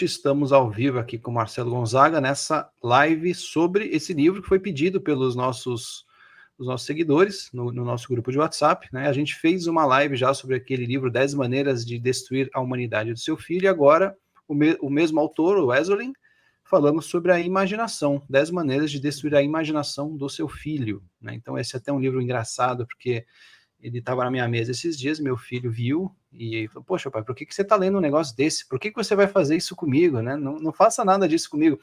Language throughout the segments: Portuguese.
Estamos ao vivo aqui com o Marcelo Gonzaga nessa live sobre esse livro que foi pedido pelos nossos seguidores no nosso grupo de WhatsApp, né? A gente fez uma live já sobre aquele livro 10 maneiras de destruir a humanidade do seu filho, e agora o mesmo autor, o Esolen, falando sobre a imaginação, 10 maneiras de destruir a imaginação do seu filho, né? Então esse é até um livro engraçado, porque ele estava na minha mesa esses dias, meu filho viu e falou, poxa, pai, por que você está lendo um negócio desse? Por que você vai fazer isso comigo, né? Não faça nada disso comigo.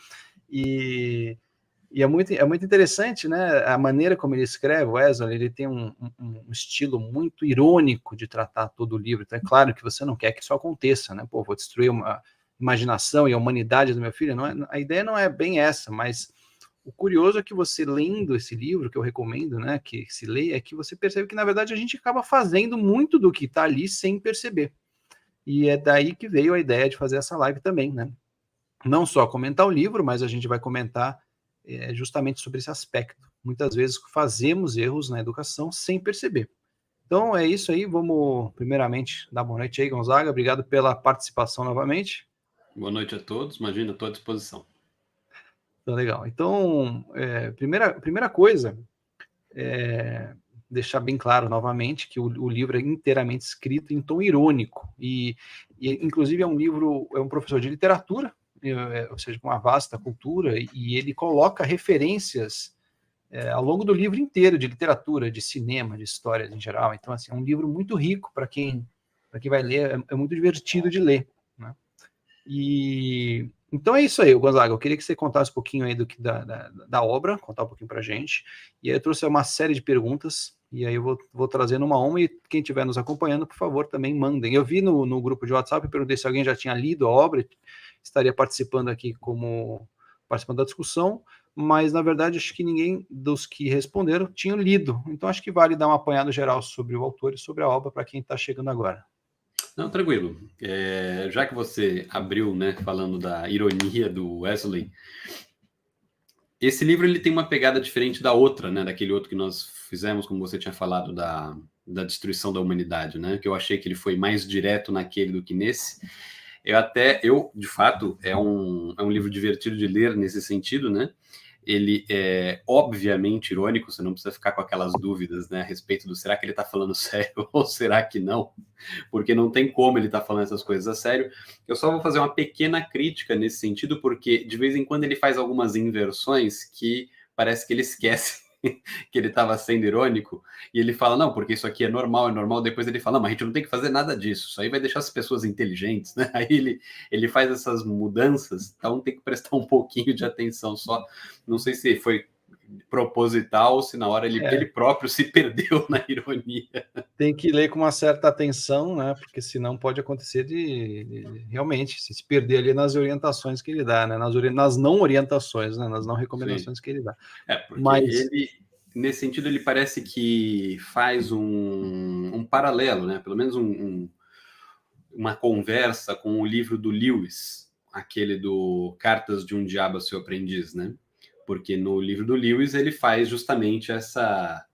E é muito interessante, né? A maneira como ele escreve, o Wesley, ele tem um estilo muito irônico de tratar todo o livro. Então é claro que você não quer que isso aconteça, né? Pô, vou destruir a imaginação e a humanidade do meu filho. Não é, a ideia não é bem essa, mas o curioso é que você lendo esse livro, que eu recomendo, né, que se leia, é que você percebe que, na verdade, a gente acaba fazendo muito do que está ali sem perceber. E é daí que veio a ideia de fazer essa live também, né? Não só comentar o livro, mas a gente vai comentar justamente sobre esse aspecto. Muitas vezes fazemos erros na educação sem perceber. Então é isso aí, vamos primeiramente dar boa noite aí, Gonzaga. Obrigado pela participação novamente. Boa noite a todos, imagina, estou à disposição. Então, legal. Então, primeira coisa, deixar bem claro novamente que o livro é inteiramente escrito em tom irônico e inclusive é um professor de literatura, ou seja, com uma vasta cultura, e ele coloca referências ao longo do livro inteiro de literatura, de cinema, de história em geral. Então, assim, é um livro muito rico para quem vai ler, é muito divertido de ler, né? E então é isso aí, Gonzaga. Eu queria que você contasse um pouquinho aí da obra, contar um pouquinho para a gente. E aí eu trouxe uma série de perguntas, e aí eu vou trazendo uma a uma, e quem estiver nos acompanhando, por favor, também mandem. Eu vi no grupo de WhatsApp, perguntei se alguém já tinha lido a obra, estaria participando aqui participando da discussão, mas na verdade acho que ninguém dos que responderam tinham lido. Então acho que vale dar um apanhado geral sobre o autor e sobre a obra para quem está chegando agora. Não, tranquilo. Já que você abriu, né, falando da ironia do Wesley, esse livro ele tem uma pegada diferente da outra, né, daquele outro que nós fizemos, como você tinha falado, da destruição da humanidade, né, que eu achei que ele foi mais direto naquele do que nesse. De fato, é um livro divertido de ler nesse sentido, né? Ele é obviamente irônico, você não precisa ficar com aquelas dúvidas, né, a respeito do será que ele está falando sério ou será que não, porque não tem como ele estar falando essas coisas a sério. Eu só vou fazer uma pequena crítica nesse sentido, porque de vez em quando ele faz algumas inversões que parece que ele esquece que ele estava sendo irônico, e ele fala, não, porque isso aqui é normal, depois ele fala, não, mas a gente não tem que fazer nada disso, isso aí vai deixar as pessoas inteligentes, né? Aí ele faz essas mudanças, então tem que prestar um pouquinho de atenção só, não sei se foi proposital ou se na hora ele próprio se perdeu na ironia. Tem que ler com uma certa atenção, né? Porque senão pode acontecer realmente se perder ali nas orientações que ele dá, né? Nas não orientações, né? Nas não recomendações que ele dá. Porque ele, nesse sentido, ele parece que faz um paralelo, né? Pelo menos uma conversa com o livro do Lewis, aquele do Cartas de um Diabo a Seu Aprendiz, né? Porque no livro do Lewis ele faz justamente essa...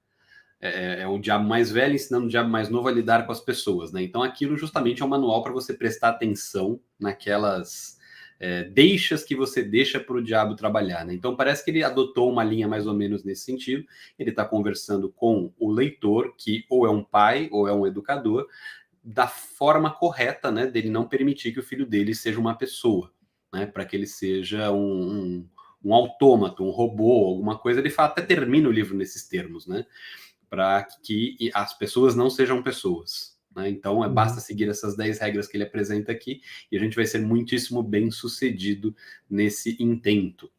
É o diabo mais velho ensinando o diabo mais novo a lidar com as pessoas, né? Então aquilo justamente é um manual para você prestar atenção naquelas deixas que você deixa para o diabo trabalhar, né? Então parece que ele adotou uma linha mais ou menos nesse sentido. Ele está conversando com o leitor, que ou é um pai ou é um educador, da forma correta, né? Dele não permitir que o filho dele seja uma pessoa, né? Para que ele seja um autômato, um robô, alguma coisa. Ele até termina o livro nesses termos, né? Para que as pessoas não sejam pessoas, né? Então, basta seguir essas 10 regras que ele apresenta aqui e a gente vai ser muitíssimo bem sucedido nesse intento.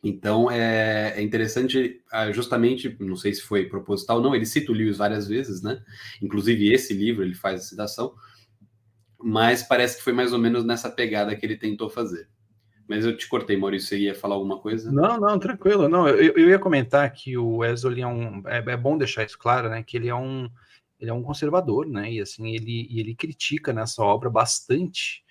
Então, é interessante, justamente, não sei se foi proposital ou não, ele cita o Lewis várias vezes, né? Inclusive, esse livro ele faz a citação, mas parece que foi mais ou menos nessa pegada que ele tentou fazer. Mas eu te cortei, Maurício, você ia falar alguma coisa? Não, tranquilo. Não, eu ia comentar que o Wesley é bom deixar isso claro, né? Que ele é um conservador, né? E assim, ele critica nessa obra bastante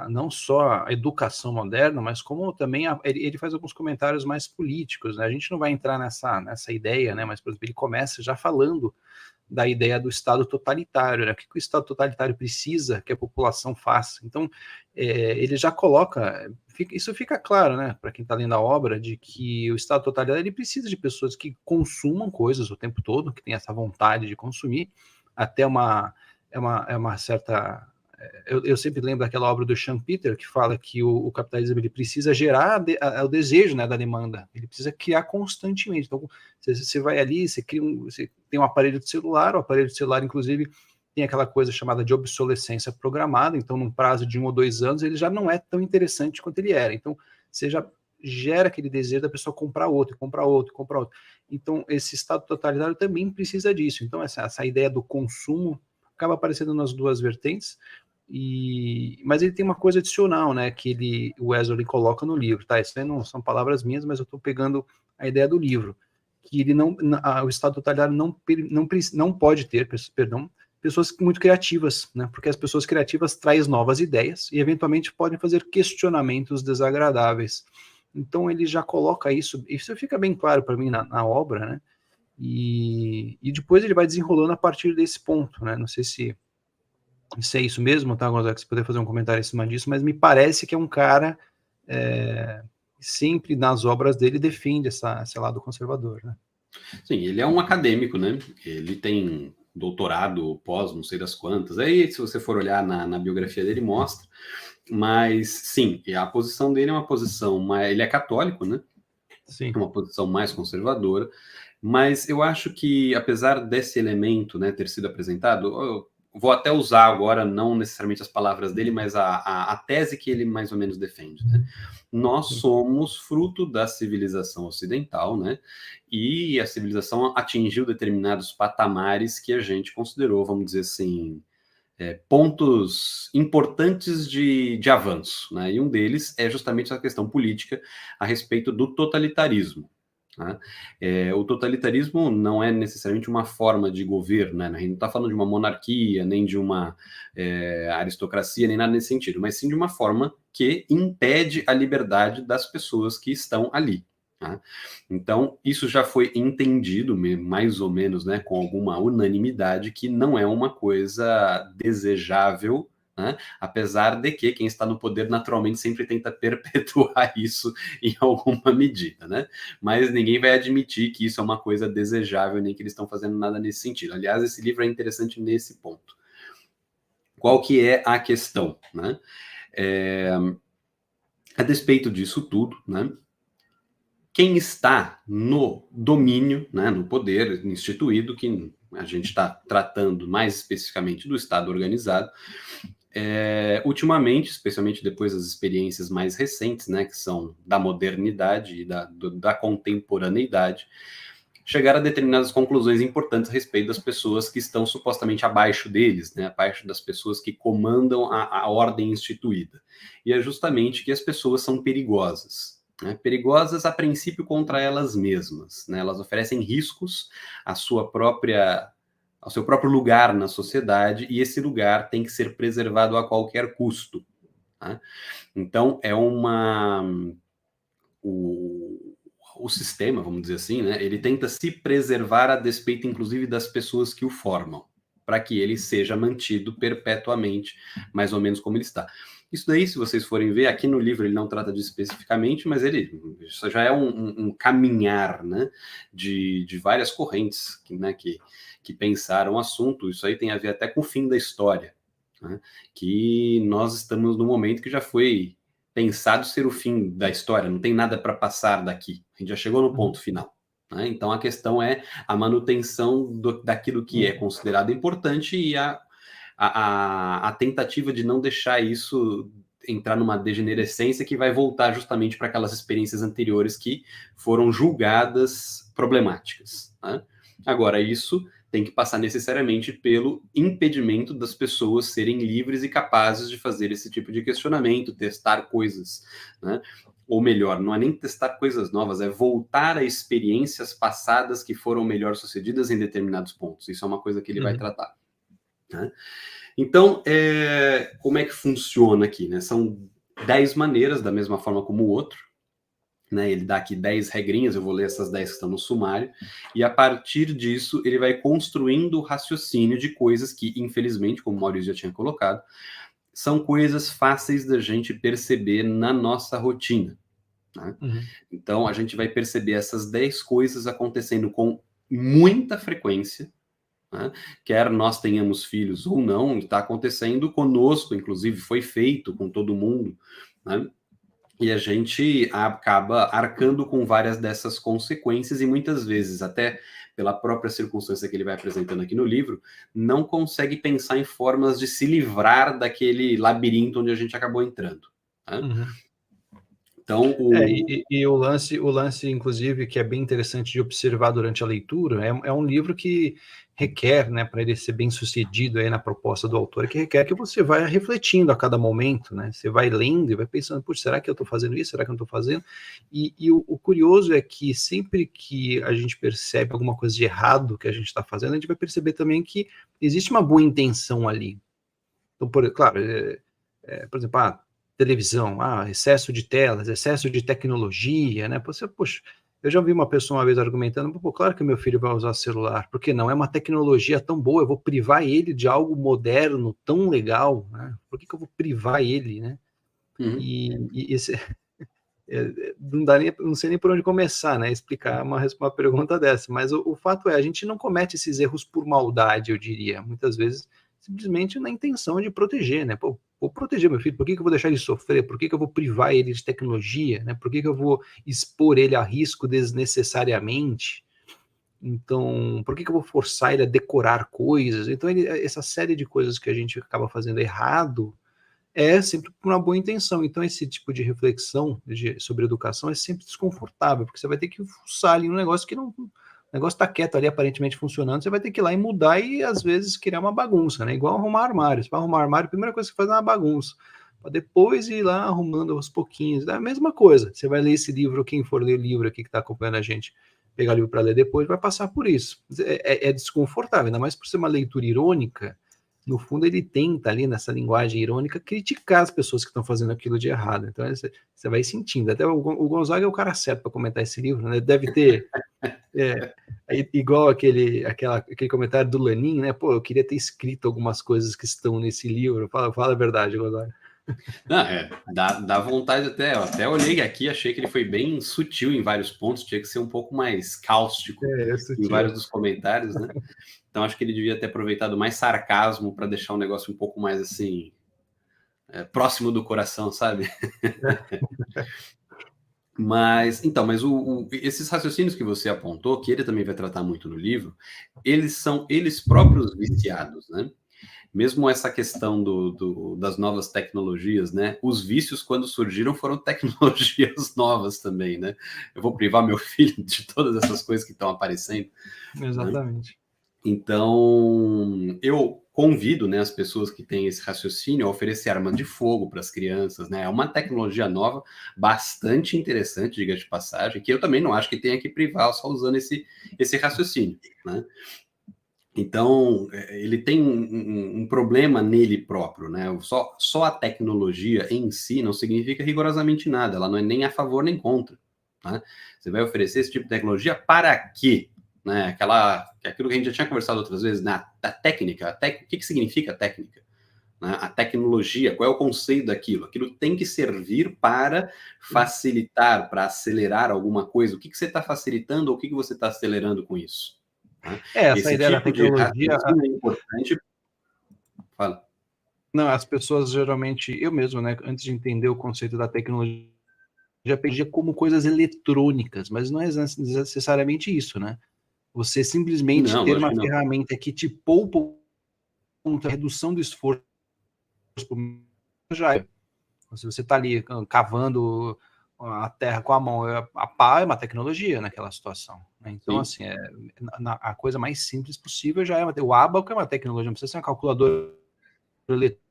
não só a educação moderna, mas como também ele faz alguns comentários mais políticos, né? A gente não vai entrar nessa ideia, né? Mas, por exemplo, ele começa já falando da ideia do Estado totalitário, né? O que o Estado totalitário precisa que a população faça. Então, ele já coloca, isso fica claro, né, para quem está lendo a obra, de que o Estado totalitário ele precisa de pessoas que consumam coisas o tempo todo, que tenham essa vontade de consumir, até uma certa... Eu sempre lembro daquela obra do Schumpeter, que fala que o capitalismo ele precisa gerar o desejo, né, da demanda, ele precisa criar constantemente. Então, você vai ali, você tem um aparelho de celular, o aparelho de celular, inclusive, tem aquela coisa chamada de obsolescência programada, então, num prazo de 1 ou 2 anos, ele já não é tão interessante quanto ele era. Então, você já gera aquele desejo da pessoa comprar outro, comprar outro, comprar outro. Então, esse Estado totalitário também precisa disso. Então, essa ideia do consumo acaba aparecendo nas duas vertentes, mas ele tem uma coisa adicional, né, que o Wesley coloca no livro, tá? Isso aí não são palavras minhas, mas eu estou pegando a ideia do livro, que ele o Estado totalitário não pode ter, perdão, pessoas muito criativas, né? Porque as pessoas criativas trazem novas ideias e eventualmente podem fazer questionamentos desagradáveis. Então ele já coloca isso fica bem claro para mim na obra, né? E depois ele vai desenrolando a partir desse ponto, né? Não sei se é isso mesmo, tá, Gonzaga? Se puder fazer um comentário em cima disso, mas me parece que é um cara sempre nas obras dele defende esse lado conservador, né? Sim, ele é um acadêmico, né? Ele tem doutorado pós, não sei das quantas. Aí, se você for olhar na biografia dele, mostra. Mas, sim, a posição dele é uma posição ele é católico, né? Sim. É uma posição mais conservadora. Mas eu acho que, apesar desse elemento, né, ter sido apresentado, eu vou até usar agora, não necessariamente as palavras dele, mas a tese que ele mais ou menos defende, né? Nós somos fruto da civilização ocidental, né? E a civilização atingiu determinados patamares que a gente considerou, vamos dizer assim, pontos importantes de avanço, né? E um deles é justamente a questão política a respeito do totalitarismo. Né? O totalitarismo não é necessariamente uma forma de governo, né? A gente não está falando de uma monarquia, nem de uma aristocracia, nem nada nesse sentido, mas sim de uma forma que impede a liberdade das pessoas que estão ali. Tá? Então, isso já foi entendido, mais ou menos, né, com alguma unanimidade, que não é uma coisa desejável, né? Apesar de que quem está no poder naturalmente sempre tenta perpetuar isso em alguma medida, né? Mas ninguém vai admitir que isso é uma coisa desejável, nem que eles estão fazendo nada nesse sentido. Aliás, esse livro é interessante nesse ponto. Qual que é a questão, né? A despeito disso tudo, né? Quem está no domínio, né, no poder instituído, que a gente está tratando mais especificamente do Estado organizado, ultimamente, especialmente depois das experiências mais recentes, né, que são da modernidade e da contemporaneidade, chegaram a determinadas conclusões importantes a respeito das pessoas que estão supostamente abaixo deles, né, abaixo das pessoas que comandam a ordem instituída. E é justamente que as pessoas são perigosas. Né, perigosas a princípio contra elas mesmas. Né, elas oferecem riscos ao seu próprio lugar na sociedade, e esse lugar tem que ser preservado a qualquer custo. Tá? Então, o sistema, vamos dizer assim, né, ele tenta se preservar a despeito, inclusive, das pessoas que o formam, para que ele seja mantido perpetuamente, mais ou menos como ele está. Isso daí, se vocês forem ver, aqui no livro ele não trata disso especificamente, mas isso já é um caminhar, né, de várias correntes, né, que pensaram o assunto. Isso aí tem a ver até com o fim da história, né, que nós estamos no momento que já foi pensado ser o fim da história, não tem nada para passar daqui, a gente já chegou no ponto final. Né? Então a questão é a manutenção daquilo que é considerado importante e a tentativa de não deixar isso entrar numa degenerescência que vai voltar justamente para aquelas experiências anteriores que foram julgadas problemáticas. Né? Agora, isso tem que passar necessariamente pelo impedimento das pessoas serem livres e capazes de fazer esse tipo de questionamento, testar coisas, né? Ou melhor, não é nem testar coisas novas, é voltar a experiências passadas que foram melhor sucedidas em determinados pontos. Isso é uma coisa que ele vai tratar. Né? Então, como é que funciona aqui, né? São 10 maneiras, da mesma forma como o outro, né? Ele dá aqui 10 regrinhas, eu vou ler essas 10 que estão no sumário, e a partir disso ele vai construindo o raciocínio de coisas que, infelizmente, como o Maurício já tinha colocado, são coisas fáceis da gente perceber na nossa rotina, né? Uhum. Então, a gente vai perceber essas 10 coisas acontecendo com muita frequência, né? Quer nós tenhamos filhos ou não, está acontecendo conosco, inclusive foi feito com todo mundo, né? E a gente acaba arcando com várias dessas consequências e muitas vezes, até pela própria circunstância que ele vai apresentando aqui no livro, não consegue pensar em formas de se livrar daquele labirinto onde a gente acabou entrando, né? Uhum. Então, E o lance, inclusive, que é bem interessante de observar durante a leitura, é um livro que requer, né, para ele ser bem sucedido aí na proposta do autor, que requer que você vá refletindo a cada momento, né? Você vai lendo e vai pensando, puxa, será que eu estou fazendo isso? Será que eu não estou fazendo? E o curioso é que sempre que a gente percebe alguma coisa de errado que a gente está fazendo, a gente vai perceber também que existe uma boa intenção ali. Então, claro, por exemplo, televisão, excesso de telas, excesso de tecnologia, né? Poxa, eu já ouvi uma pessoa uma vez argumentando, pô, claro que meu filho vai usar celular, porque não é uma tecnologia tão boa, eu vou privar ele de algo moderno, tão legal, né? Por que eu vou privar ele, né? E esse, não sei nem por onde começar, né? Explicar uma pergunta dessa, mas o fato é, a gente não comete esses erros por maldade, eu diria, muitas vezes simplesmente na intenção de proteger, né? Pô, vou proteger meu filho, por que eu vou deixar ele sofrer? Por que eu vou privar ele de tecnologia, né? Por que eu vou expor ele a risco desnecessariamente? Então, por que eu vou forçar ele a decorar coisas? Então, essa série de coisas que a gente acaba fazendo errado é sempre por uma boa intenção. Então, esse tipo de reflexão sobre educação é sempre desconfortável, porque você vai ter que fuçar ali um negócio que não. O negócio está quieto ali, aparentemente funcionando, você vai ter que ir lá e mudar e, às vezes, criar uma bagunça, né? Igual arrumar armário. Você vai arrumar armário, a primeira coisa que você faz é uma bagunça. Para depois ir lá arrumando aos pouquinhos. É a mesma coisa. Você vai ler esse livro, quem for ler o livro aqui que está acompanhando a gente, pegar o livro para ler depois, vai passar por isso. É desconfortável, ainda mais por ser uma leitura irônica. No fundo, ele tenta ali, nessa linguagem irônica, criticar as pessoas que estão fazendo aquilo de errado. Então, você vai sentindo. Até o Gonzaga é o cara certo para comentar esse livro, né? Deve ter, igual aquele comentário do Lenin, né? Pô, eu queria ter escrito algumas coisas que estão nesse livro. Fala a verdade, Gonzaga. Não, dá vontade até. Eu até olhei aqui, achei que ele foi bem sutil em vários pontos, tinha que ser um pouco mais cáustico em vários dos comentários, né? Então acho que ele devia ter aproveitado mais sarcasmo para deixar o negócio um pouco mais assim próximo do coração, sabe? Mas esses raciocínios que você apontou, que ele também vai tratar muito no livro, eles são eles próprios viciados, né? Mesmo essa questão das novas tecnologias, né? Os vícios, quando surgiram, foram tecnologias novas também, né? Eu vou privar meu filho de todas essas coisas que estão aparecendo. Exatamente. Né? Então, eu convido, né, as pessoas que têm esse raciocínio a oferecer arma de fogo para as crianças, né? É uma tecnologia nova, bastante interessante, diga de passagem, que eu também não acho que tenha que privar só usando esse raciocínio, né? Então, ele tem um problema nele próprio, né? Só a tecnologia em si não significa rigorosamente nada, ela não é nem a favor nem contra, né? Você vai oferecer esse tipo de tecnologia para quê? Né? Aquilo que a gente já tinha conversado outras vezes, né? A técnica, o que significa a técnica? Né? A tecnologia, qual é o conceito daquilo? Aquilo tem que servir para facilitar, para acelerar alguma coisa. O que você está facilitando ou o que você está acelerando com isso? Né? Essa Esse ideia da tipo de tecnologia. raciocínio é importante. Fala. Não, as pessoas geralmente, eu mesmo, né, antes de entender o conceito da tecnologia, já pedia como coisas eletrônicas, mas não é necessariamente isso, né? Você simplesmente Não, ter lógico uma que não. ferramenta que te poupa a redução do esforço já é. Se você está ali cavando a terra com a mão, a pá é uma tecnologia naquela situação. Né? Então, Sim. assim, a coisa mais simples possível já é o ábaco é uma tecnologia, não precisa ser uma calculadora eletrônica.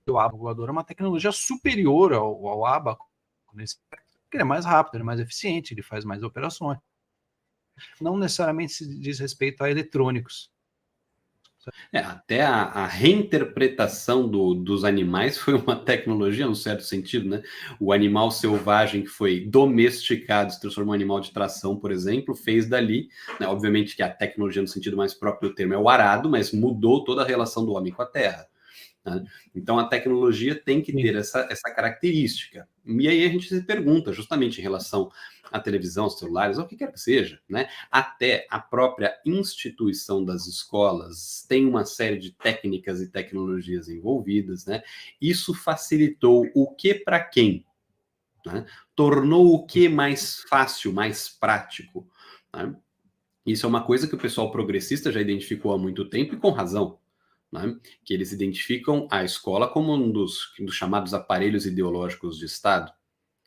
O calculador é uma tecnologia superior ao ábaco, nesse, ele é mais rápido, ele é mais eficiente, ele faz mais operações. Não necessariamente se diz respeito a eletrônicos. Até a reinterpretação dos animais foi uma tecnologia, no certo sentido, né? O animal selvagem que foi domesticado, se transformou em animal de tração, por exemplo, fez dali, né? Obviamente que a tecnologia no sentido mais próprio do termo é o arado, mas mudou toda a relação do homem com a terra. Né? Então a tecnologia tem que ter essa característica. E aí a gente se pergunta, justamente em relação à televisão, aos celulares, ou o que quer que seja, né? Até a própria instituição das escolas tem uma série de técnicas e tecnologias envolvidas, né? Isso facilitou o que para quem? Né? Tornou o que mais fácil, mais prático? Né? Isso é uma coisa que o pessoal progressista já identificou há muito tempo e com razão. Né? Que eles identificam a escola como um dos chamados aparelhos ideológicos de Estado.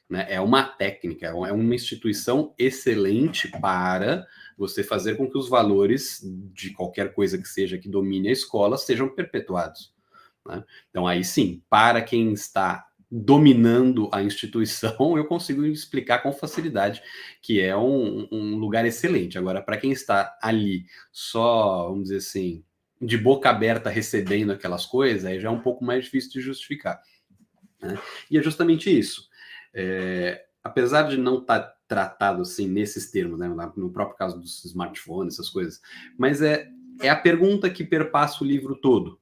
Né? É uma técnica, é uma instituição excelente para você fazer com que os valores de qualquer coisa que seja que domine a escola sejam perpetuados. Né? Então, aí sim, para quem está dominando a instituição, eu consigo explicar com facilidade que é um lugar excelente. Agora, para quem está ali só, vamos dizer assim, de boca aberta recebendo aquelas coisas, aí já é um pouco mais difícil de justificar. Né? E é justamente isso. Apesar de não estar tratado assim nesses termos, né, no próprio caso dos smartphones, essas coisas, mas é a pergunta que perpassa o livro todo,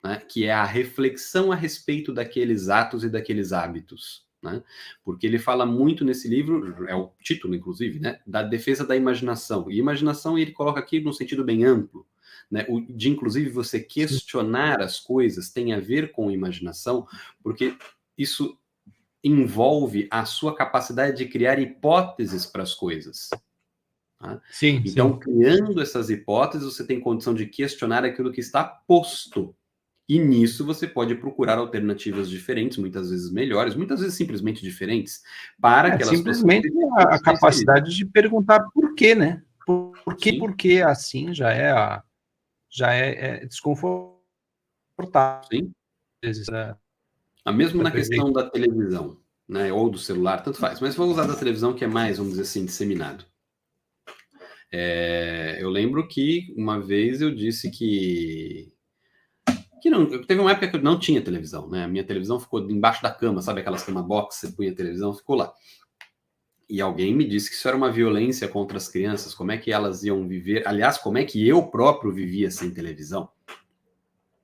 né, que é a reflexão a respeito daqueles atos e daqueles hábitos. Né? Porque ele fala muito nesse livro, é o título, inclusive, né, da defesa da imaginação. E imaginação ele coloca aqui num sentido bem amplo. Né, de inclusive você questionar as coisas tem a ver com imaginação, porque isso envolve a sua capacidade de criar hipóteses para as coisas. Tá? Sim, então, sim. criando essas hipóteses, você tem condição de questionar aquilo que está posto. E nisso você pode procurar alternativas diferentes, muitas vezes melhores, muitas vezes simplesmente diferentes, para aquela situação. Simplesmente a capacidade de perguntar por quê, né? Por quê assim já é desconfortável. Sim. Né? Mesmo na questão da televisão, né, ou do celular, tanto faz. Mas vou usar da televisão que é mais, vamos dizer assim, disseminado. Eu lembro que uma vez eu disse que não, teve uma época que eu não tinha televisão, né? A minha televisão ficou embaixo da cama, sabe aquelas cama box, você punha a televisão, ficou lá. E alguém me disse que isso era uma violência contra as crianças, como é que elas iam viver, aliás, como é que eu próprio vivia sem televisão.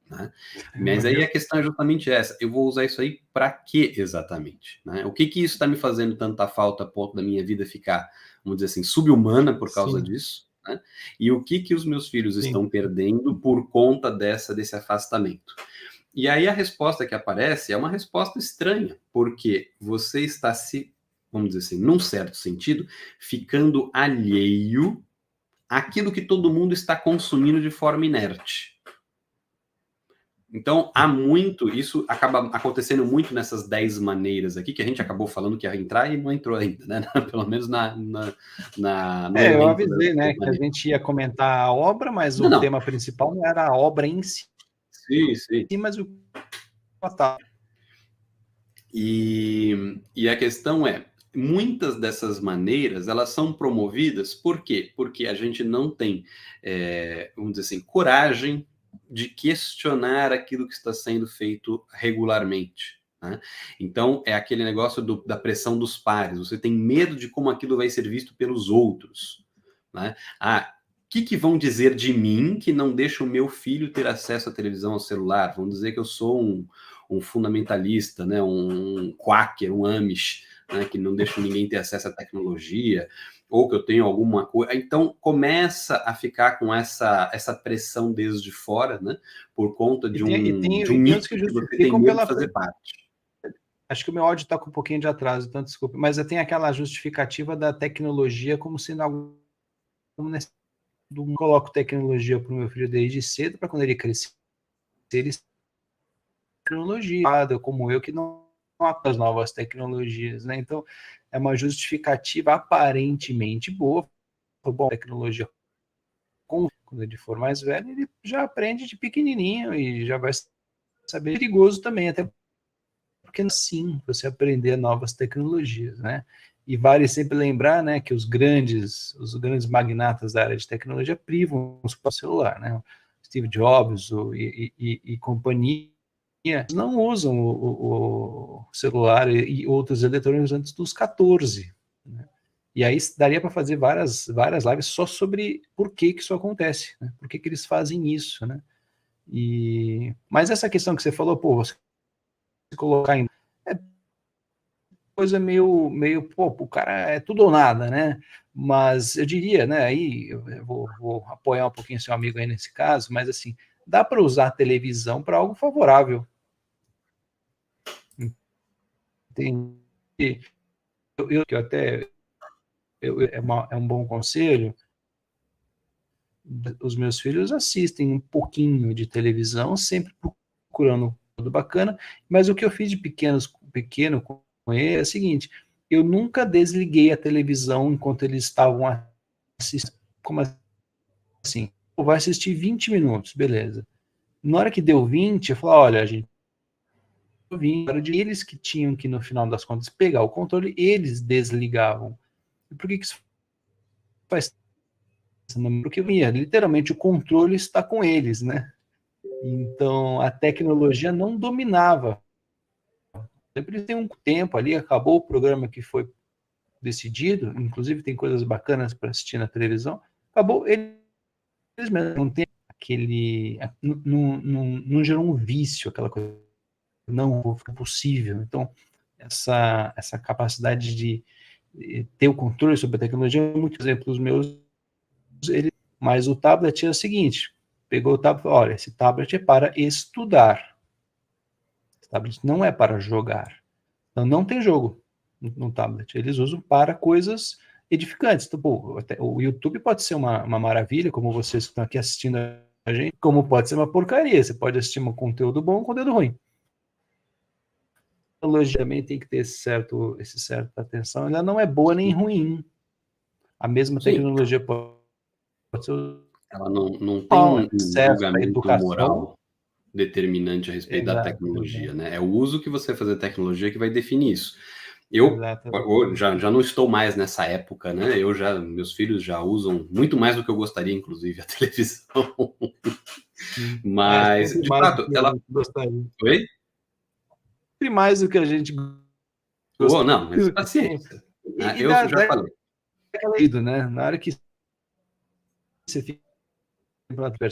Né? Mas aí a questão é justamente essa, eu vou usar isso aí para quê exatamente? Né? O que isso está me fazendo tanta falta a ponto da minha vida ficar, vamos dizer assim, subhumana por causa disso? Né? E o que os meus filhos estão perdendo por conta desse afastamento? E aí a resposta que aparece é uma resposta estranha, porque você está vamos dizer assim, num certo sentido, ficando alheio àquilo que todo mundo está consumindo de forma inerte. Então, isso acaba acontecendo muito nessas 10 maneiras aqui, que a gente acabou falando que ia entrar e não entrou ainda, né? Pelo menos no eu avisei, né, que a gente ia comentar a obra, mas o tema principal não era a obra em si. Sim. Mas o... E a questão é, muitas dessas maneiras, elas são promovidas, por quê? Porque a gente não tem, vamos dizer assim, coragem de questionar aquilo que está sendo feito regularmente. Né? Então, é aquele negócio da pressão dos pares. Você tem medo de como aquilo vai ser visto pelos outros. Né? O que vão dizer de mim que não deixa o meu filho ter acesso à televisão, ao celular? Vão dizer que eu sou um fundamentalista, né? um quaker, um Amish, né? Que não deixa ninguém ter acesso à tecnologia, ou que eu tenho alguma coisa. Então, começa a ficar com essa pressão desde fora, né? Por conta de um nicho que você tem medo de fazer parte. Acho que o meu áudio está com um pouquinho de atraso, então desculpe, mas tem aquela justificativa da tecnologia como sendo algo... Não coloco tecnologia para o meu filho desde cedo, para quando ele crescer, ele tecnologia, como eu, que não as novas tecnologias, né? Então, é uma justificativa aparentemente boa. Bom, tecnologia, quando ele for mais velho, ele já aprende de pequenininho e já vai saber. É perigoso também, até porque sim, você aprender novas tecnologias, né? E vale sempre lembrar, né, que os grandes magnatas da área de tecnologia privam o celular, né? Steve Jobs e companhia, não usam o celular e outros eletrônicos antes dos 14. Né? E aí daria para fazer várias lives só sobre por que isso acontece, né? Por que eles fazem isso, né? Mas essa questão que você falou, pô, você colocar em... É coisa meio, pô, o cara é tudo ou nada, né? Mas eu diria, né, aí eu vou apoiar um pouquinho seu amigo aí nesse caso, mas assim, dá para usar a televisão para algo favorável. Entendi. Eu até é um bom conselho. Os meus filhos assistem um pouquinho de televisão, sempre procurando tudo bacana, mas o que eu fiz de pequeno com ele é o seguinte: eu nunca desliguei a televisão enquanto eles estavam assistindo. Como assim? Vai assistir 20 minutos, beleza. Na hora que deu 20, eu falei, olha, gente, eles que tinham que, no final das contas, pegar o controle, eles desligavam. E por que isso faz? Porque literalmente o controle está com eles, né? Então a tecnologia não dominava. Sempre tem um tempo ali, acabou o programa que foi decidido, inclusive tem coisas bacanas para assistir na televisão, acabou, eles mesmo não tem aquele, não gerou um vício, aquela coisa, não foi possível. Então essa capacidade de ter o controle sobre a tecnologia, muitos exemplos meus, mas o tablet é o seguinte, pegou o tablet, olha, esse tablet é para estudar, esse tablet não é para jogar, então não tem jogo no tablet, eles usam para coisas edificantes. Então, pô, o YouTube pode ser uma maravilha, como vocês que estão aqui assistindo a gente, como pode ser uma porcaria, você pode assistir um conteúdo bom ou um conteúdo ruim. A tecnologia também tem que ter esse certo atenção, ela não é boa nem ruim, a mesma tecnologia pode ser... Ela não tem um julgamento moral determinante a respeito da tecnologia, né? É o uso que você fazer da tecnologia que vai definir isso. Eu já não estou mais nessa época, né? Meus filhos já usam muito mais do que eu gostaria, inclusive, a televisão. Mas, de fato, ela... Oi? Mais do que a gente gostaria. Não, mas paciência. Eu já falei. Né? Na hora que você fica...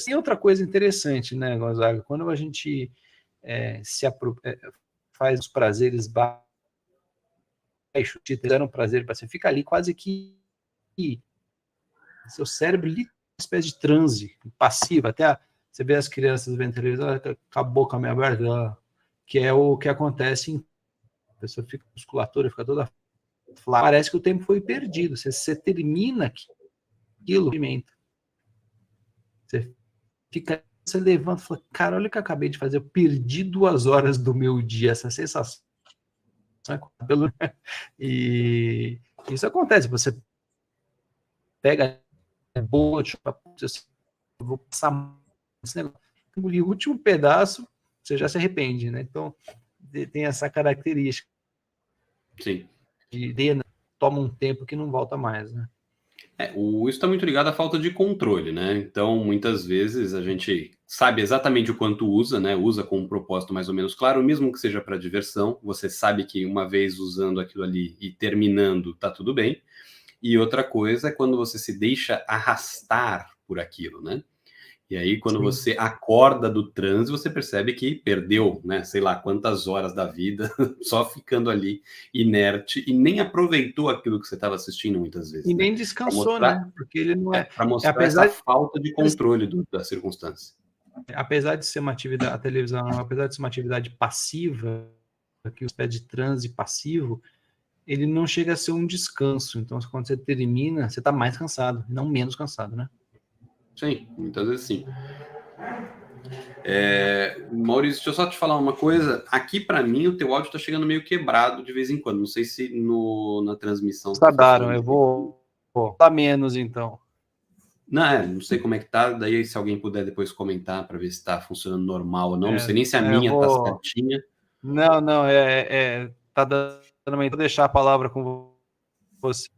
E outra coisa interessante, né, Gonzaga? Quando a gente faz os prazeres baixos, te deram prazer para você, fica ali quase que seu cérebro ali, uma espécie de transe passiva. Até você vê as crianças vendo televisão com a boca meio aberta, que é o que acontece. A pessoa fica, a musculatura fica toda flávia. Parece que o tempo foi perdido. Você termina aquilo, você levanta e fala, cara, olha o que eu acabei de fazer, eu perdi 2 horas do meu dia, essa sensação. E isso acontece, você pega boa, eu vou passar esse negócio. O último pedaço, você já se arrepende, né? Então, tem essa característica. Sim. Toma um tempo que não volta mais, né? Isso está muito ligado à falta de controle, né? Então, muitas vezes a gente sabe exatamente o quanto usa, né? Usa com um propósito mais ou menos claro, mesmo que seja para diversão. Você sabe que uma vez usando aquilo ali e terminando, tá tudo bem. E outra coisa é quando você se deixa arrastar por aquilo, né? E aí, quando você acorda do transe, você percebe que perdeu, né, sei lá quantas horas da vida, só ficando ali inerte e nem aproveitou aquilo que você estava assistindo muitas vezes. E nem descansou, né? Porque ele não é... para mostrar essa falta de controle da circunstância. Apesar de ser uma atividade, a televisão, apesar de ser uma atividade passiva, que os pés de transe passivo, ele não chega a ser um descanso. Então, quando você termina, você está mais cansado, não menos cansado, né? Sim, muitas vezes sim. Maurício, deixa eu só te falar uma coisa. Aqui, para mim, o teu áudio está chegando meio quebrado de vez em quando. Não sei se na transmissão... Tá, eu vou dar menos, então. Não sei como é que tá. Daí, se alguém puder depois comentar para ver se está funcionando normal ou não. Não sei nem se a minha tá certinha. Não, tá dando... Vou deixar a palavra com você.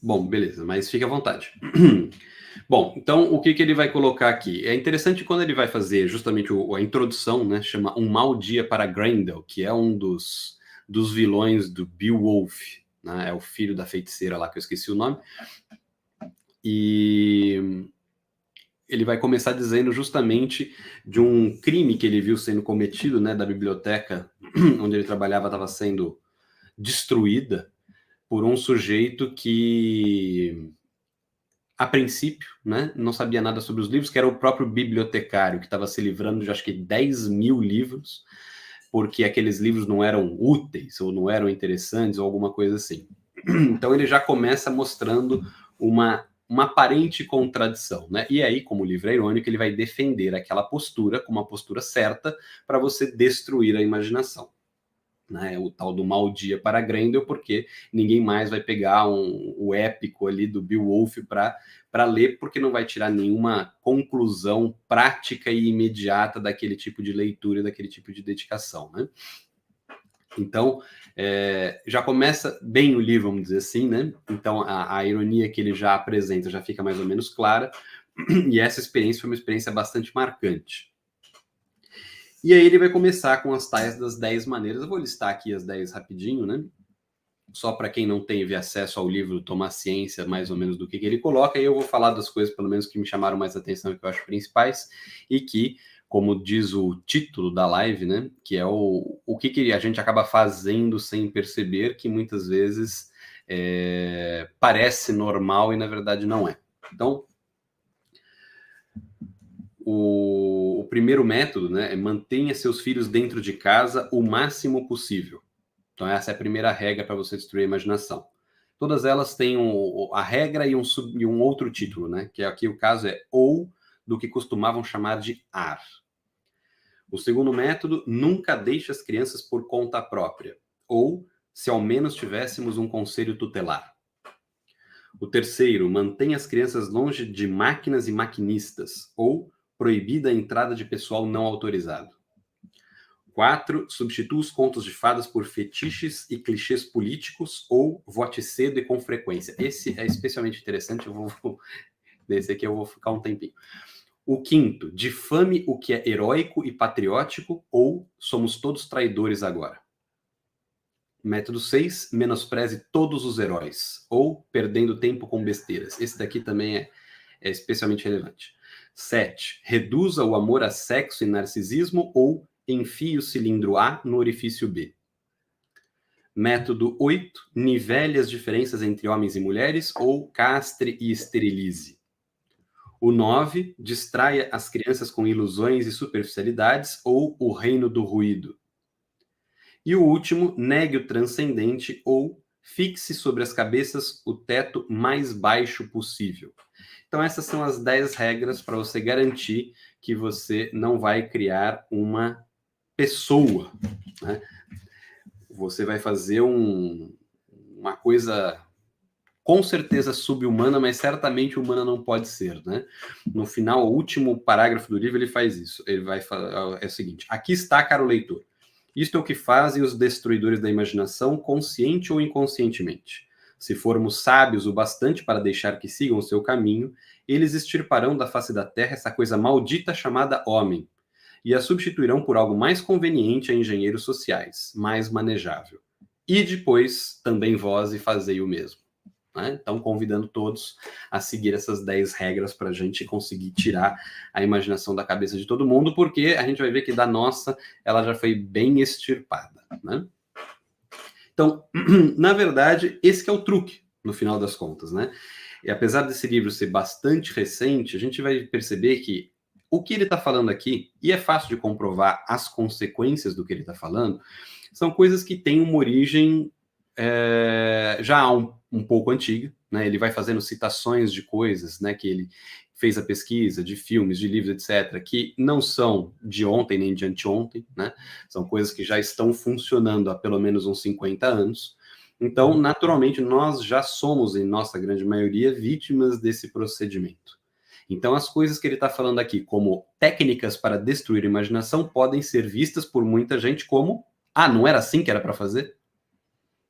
Bom, beleza, mas fique à vontade. Bom, então o que ele vai colocar aqui? É interessante quando ele vai fazer justamente a introdução, né? Chama Um Mau Dia para Grendel, que é um dos vilões do Beowulf, né? É o filho da feiticeira lá, que eu esqueci o nome. E ele vai começar dizendo justamente de um crime que ele viu sendo cometido, né? Da biblioteca onde ele trabalhava estava sendo destruída por um sujeito que, a princípio, né, não sabia nada sobre os livros, que era o próprio bibliotecário, que estava se livrando de, acho que, 10 mil livros, porque aqueles livros não eram úteis, ou não eram interessantes, ou alguma coisa assim. Então ele já começa mostrando uma aparente contradição, né? E aí, como o livro é irônico, ele vai defender aquela postura como uma postura certa para você destruir a imaginação. Né, o tal do Mau Dia para Grendel, porque ninguém mais vai pegar o épico ali do Beowulf para ler, porque não vai tirar nenhuma conclusão prática e imediata daquele tipo de leitura e daquele tipo de dedicação. Né? Então, já começa bem o livro, vamos dizer assim, né? Então, a ironia que ele já apresenta já fica mais ou menos clara, e essa experiência foi uma experiência bastante marcante. E aí ele vai começar com as tais das 10 maneiras. Eu vou listar aqui as 10 rapidinho, né? Só para quem não teve acesso ao livro tomar ciência mais ou menos do que ele coloca. E eu vou falar das coisas, pelo menos, que me chamaram mais atenção, que eu acho principais, e que, como diz o título da live, né? Que é o que a gente acaba fazendo sem perceber, que muitas vezes parece normal e, na verdade, não é. Então, o primeiro método, né, é mantenha seus filhos dentro de casa o máximo possível. Então essa é a primeira regra para você destruir a imaginação. Todas elas têm a regra e um outro título, né, que aqui o caso é ou do que costumavam chamar de ar. O segundo método, nunca deixe as crianças por conta própria, ou se ao menos tivéssemos um conselho tutelar. O terceiro, mantenha as crianças longe de máquinas e maquinistas, ou proibida a entrada de pessoal não autorizado. 4. Substitua os contos de fadas por fetiches e clichês políticos ou vote cedo e com frequência. Esse é especialmente interessante, desse aqui eu vou ficar um tempinho. O quinto, difame o que é heróico e patriótico ou somos todos traidores agora. Método 6, menospreze todos os heróis ou perdendo tempo com besteiras. Esse daqui também é especialmente relevante. 7. Reduza o amor a sexo e narcisismo ou enfie o cilindro A no orifício B. Método 8. Nivele as diferenças entre homens e mulheres ou castre e esterilize. O 9. Distraia as crianças com ilusões e superficialidades ou o reino do ruído. E o último, negue o transcendente ou fixe sobre as cabeças o teto mais baixo possível. Então, essas são as 10 regras para você garantir que você não vai criar uma pessoa. Né? Você vai fazer uma coisa com certeza sub-humana, mas certamente humana não pode ser. Né? No final, o último parágrafo do livro, ele faz isso. Ele vai falar, é o seguinte: aqui está, caro leitor. Isto é o que fazem os destruidores da imaginação, consciente ou inconscientemente. Se formos sábios o bastante para deixar que sigam o seu caminho, eles extirparão da face da terra essa coisa maldita chamada homem, e a substituirão por algo mais conveniente a engenheiros sociais, mais manejável. E depois, também vós e fazei o mesmo. Né? Então, convidando todos a seguir essas 10 regras para a gente conseguir tirar a imaginação da cabeça de todo mundo, porque a gente vai ver que da nossa, ela já foi bem extirpada. Né? Então, na verdade, esse que é o truque, no final das contas. Né? E apesar desse livro ser bastante recente, a gente vai perceber que o que ele está falando aqui, e é fácil de comprovar as consequências do que ele está falando, são coisas que têm uma origem já um pouco antiga, né? Ele vai fazendo citações de coisas, né, que ele fez a pesquisa, de filmes, de livros, etc., que não são de ontem nem de anteontem, né? São coisas que já estão funcionando há pelo menos uns 50 anos. Então, naturalmente, nós já somos, em nossa grande maioria, vítimas desse procedimento. Então, as coisas que ele está falando aqui, como técnicas para destruir a imaginação, podem ser vistas por muita gente como, não era assim que era para fazer?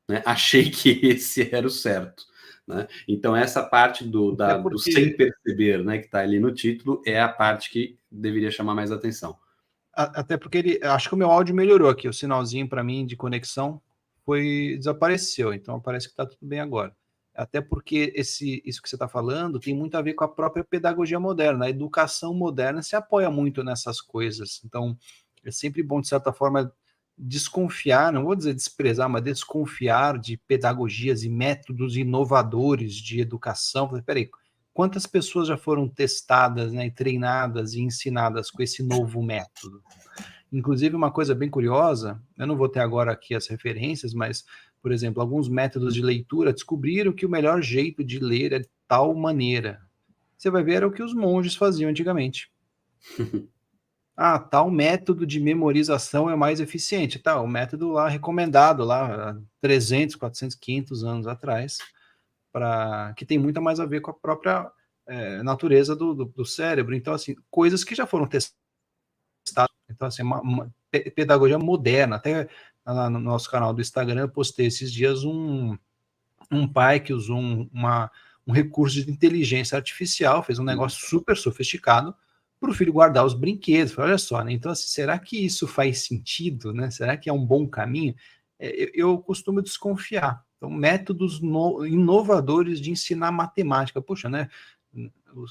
Né? Achei que esse era o certo. né? Então, essa parte do sem perceber, né, que está ali no título, é a parte que deveria chamar mais atenção. Até porque acho que o meu áudio melhorou aqui, o sinalzinho para mim de conexão desapareceu, então parece que está tudo bem agora. Até porque isso que você está falando tem muito a ver com a própria pedagogia moderna. A educação moderna se apoia muito nessas coisas. Então, é sempre bom, de certa forma, desconfiar, não vou dizer desprezar, mas desconfiar de pedagogias e métodos inovadores de educação. Peraí, quantas pessoas já foram testadas, né, treinadas e ensinadas com esse novo método? Inclusive, uma coisa bem curiosa, eu não vou ter agora aqui as referências, mas, por exemplo, alguns métodos de leitura descobriram que o melhor jeito de ler é de tal maneira. Você vai ver, era o que os monges faziam antigamente. Tal método de memorização é o mais eficiente. Tá, o método lá recomendado lá há 300, 400, 500 anos atrás, que tem muito mais a ver com a própria natureza do cérebro. Então, assim, coisas que já foram testadas. Então, assim, uma pedagogia moderna. Até lá no nosso canal do Instagram eu postei esses dias um pai que usou um recurso de inteligência artificial, fez um negócio super sofisticado para o filho guardar os brinquedos. Olha só, né? Então, assim, será que isso faz sentido, né? Será que é um bom caminho? Eu costumo desconfiar. Então, métodos inovadores de ensinar matemática. Puxa, né?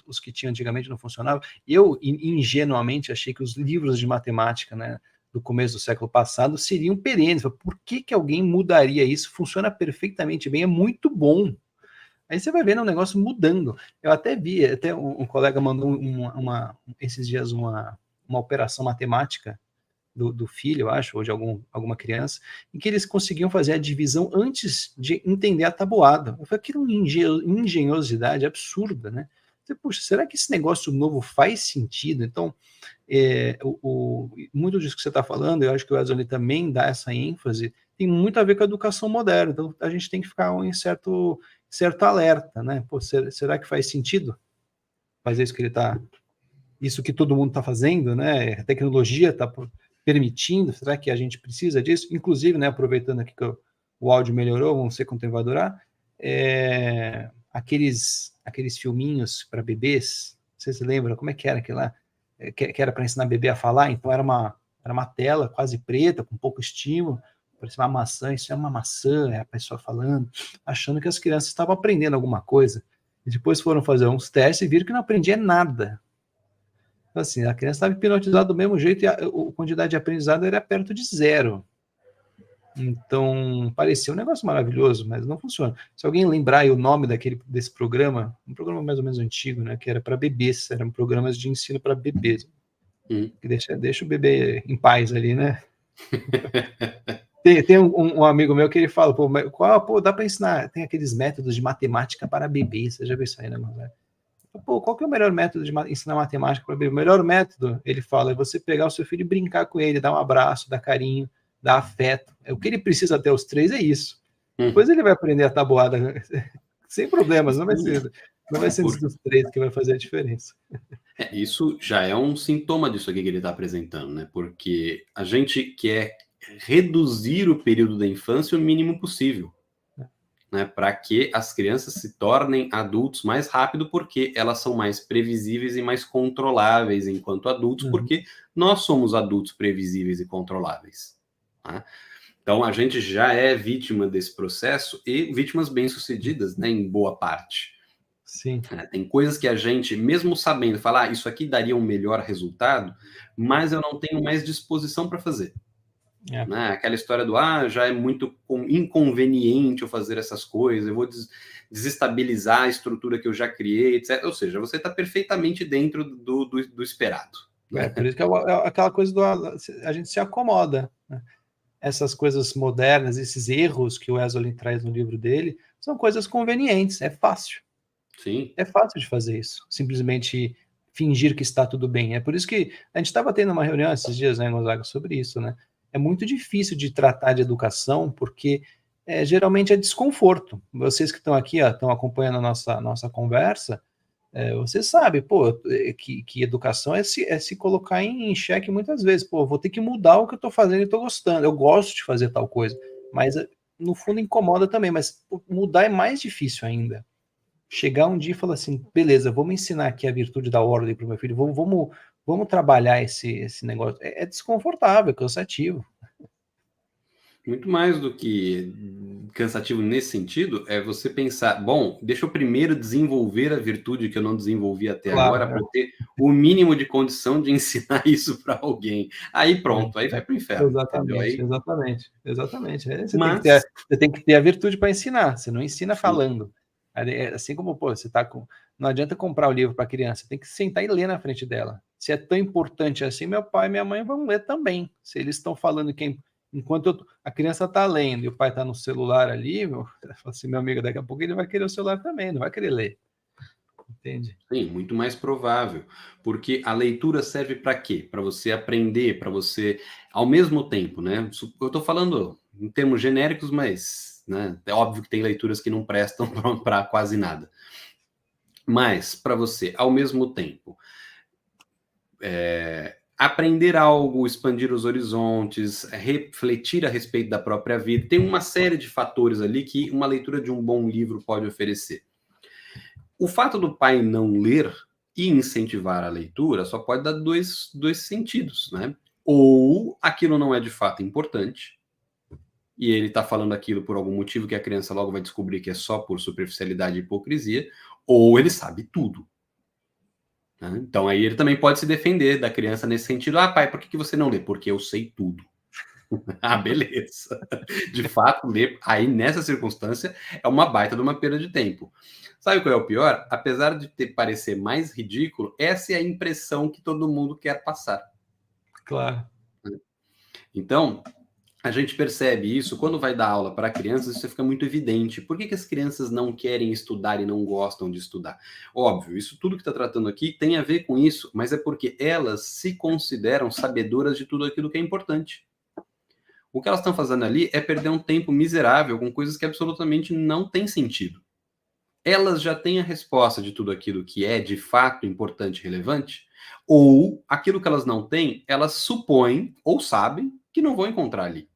Os que tinham antigamente não funcionavam. Eu, ingenuamente, achei que os livros de matemática, né, do começo do século passado seriam perenes. Por que alguém mudaria isso? Funciona perfeitamente bem, é muito bom. Aí você vai vendo o negócio mudando. Eu até vi, até um colega mandou esses dias uma operação matemática do filho, eu acho, ou de alguma criança, em que eles conseguiam fazer a divisão antes de entender a tabuada. Eu falei, aquilo é uma engenhosidade absurda, né? Puxa, será que esse negócio novo faz sentido? Então, muito disso que você está falando, eu acho que o Wesley também dá essa ênfase, tem muito a ver com a educação moderna. Então, a gente tem que ficar em certo alerta, né? Pô, será que faz sentido fazer isso que isso que todo mundo está fazendo, né? A tecnologia está permitindo, será que a gente precisa disso? Inclusive, né, aproveitando aqui que o áudio melhorou, vamos ver quanto tempo vai durar, aqueles filminhos para bebês, vocês lembram como é que era aquilo lá? Que era para ensinar bebê a falar, então era uma tela quase preta, com pouco estímulo, parecia uma maçã, isso é uma maçã, é a pessoa falando, achando que as crianças estavam aprendendo alguma coisa. E depois foram fazer uns testes e viram que não aprendia nada. Então, assim, a criança estava hipnotizada do mesmo jeito e a quantidade de aprendizado era perto de zero. Então, parecia um negócio maravilhoso, mas não funciona. Se alguém lembrar aí o nome desse programa, um programa mais ou menos antigo, né, que era para bebês, eram programas de ensino para bebês. Que deixa o bebê em paz ali, né? Tem um amigo meu que ele fala, dá para ensinar, tem aqueles métodos de matemática para bebês, você já viu isso aí, né, mano? Qual que é o melhor método de ensinar matemática para bebê? O melhor método, ele fala, é você pegar o seu filho e brincar com ele, dar um abraço, dar carinho, dar afeto. O que ele precisa até os 3 é isso. Depois ele vai aprender a tabuada sem problemas, não vai ser dos 3 que vai fazer a diferença. Isso já é um sintoma disso aqui que ele está apresentando, né? Porque a gente quer reduzir o período da infância o mínimo possível, né? Para que as crianças se tornem adultos mais rápido, porque elas são mais previsíveis e mais controláveis enquanto adultos, porque nós somos adultos previsíveis e controláveis, tá? Então, a gente já é vítima desse processo e vítimas bem-sucedidas, né, em boa parte. Sim. Tem coisas que a gente, mesmo sabendo, falar, isso aqui daria um melhor resultado, mas eu não tenho mais disposição para fazer. Né? Aquela história do, já é muito inconveniente eu fazer essas coisas, eu vou desestabilizar a estrutura que eu já criei, etc. Ou seja, você está perfeitamente dentro do esperado. Né? Por isso que é aquela coisa a gente se acomoda, né? Essas coisas modernas, esses erros que o Wesley traz no livro dele, são coisas convenientes, é fácil. Sim. É fácil de fazer isso, simplesmente fingir que está tudo bem. É por isso que a gente estava tendo uma reunião esses dias, né, Gonzaga, sobre isso, né? É muito difícil de tratar de educação, porque geralmente é desconforto. Vocês que estão aqui, estão acompanhando a nossa conversa, você sabe, que educação é se colocar em xeque muitas vezes. Vou ter que mudar o que eu estou fazendo e estou gostando. Eu gosto de fazer tal coisa, mas no fundo incomoda também, mas mudar é mais difícil ainda. Chegar um dia e falar assim, beleza, vamos ensinar aqui a virtude da ordem para o meu filho, vamos trabalhar esse negócio. É desconfortável, é cansativo. Muito mais do que cansativo nesse sentido, é você pensar, bom, deixa eu primeiro desenvolver a virtude que eu não desenvolvi até agora, para ter o mínimo de condição de ensinar isso para alguém. Aí pronto, aí vai para o inferno. Exatamente, exatamente. Mas Você tem que ter a virtude para ensinar, você não ensina falando. Assim como, pô, você tá com. Não adianta comprar o livro para a criança, tem que sentar e ler na frente dela. Se é tão importante assim, meu pai e minha mãe vão ler também. Se eles estão falando que enquanto a criança está lendo e o pai está no celular ali, assim, meu amigo, daqui a pouco ele vai querer o celular também, não vai querer ler. Entende? Sim, muito mais provável, porque a leitura serve para quê? Para você aprender, para você, ao mesmo tempo, né? Eu estou falando em termos genéricos, mas, né, é óbvio que tem leituras que não prestam para quase nada. Mas, para você, ao mesmo tempo, aprender algo, expandir os horizontes, refletir a respeito da própria vida, tem uma série de fatores ali que uma leitura de um bom livro pode oferecer. O fato do pai não ler e incentivar a leitura só pode dar dois sentidos, né? Ou aquilo não é de fato importante, e ele está falando aquilo por algum motivo que a criança logo vai descobrir que é só por superficialidade e hipocrisia, ou ele sabe tudo. Né? Então aí ele também pode se defender da criança nesse sentido. Ah, pai, por que você não lê? Porque eu sei tudo. Ah, beleza. De fato, ler aí nessa circunstância é uma baita de uma perda de tempo. Sabe qual é o pior? Apesar de parecer mais ridículo, essa é a impressão que todo mundo quer passar. Claro. Então, a gente percebe isso quando vai dar aula para crianças, isso fica muito evidente. Por que as crianças não querem estudar e não gostam de estudar? Óbvio, isso tudo que está tratando aqui tem a ver com isso, mas é porque elas se consideram sabedoras de tudo aquilo que é importante. O que elas estão fazendo ali é perder um tempo miserável com coisas que absolutamente não têm sentido. Elas já têm a resposta de tudo aquilo que é de fato importante e relevante, ou aquilo que elas não têm, elas supõem ou sabem que não vão encontrar ali.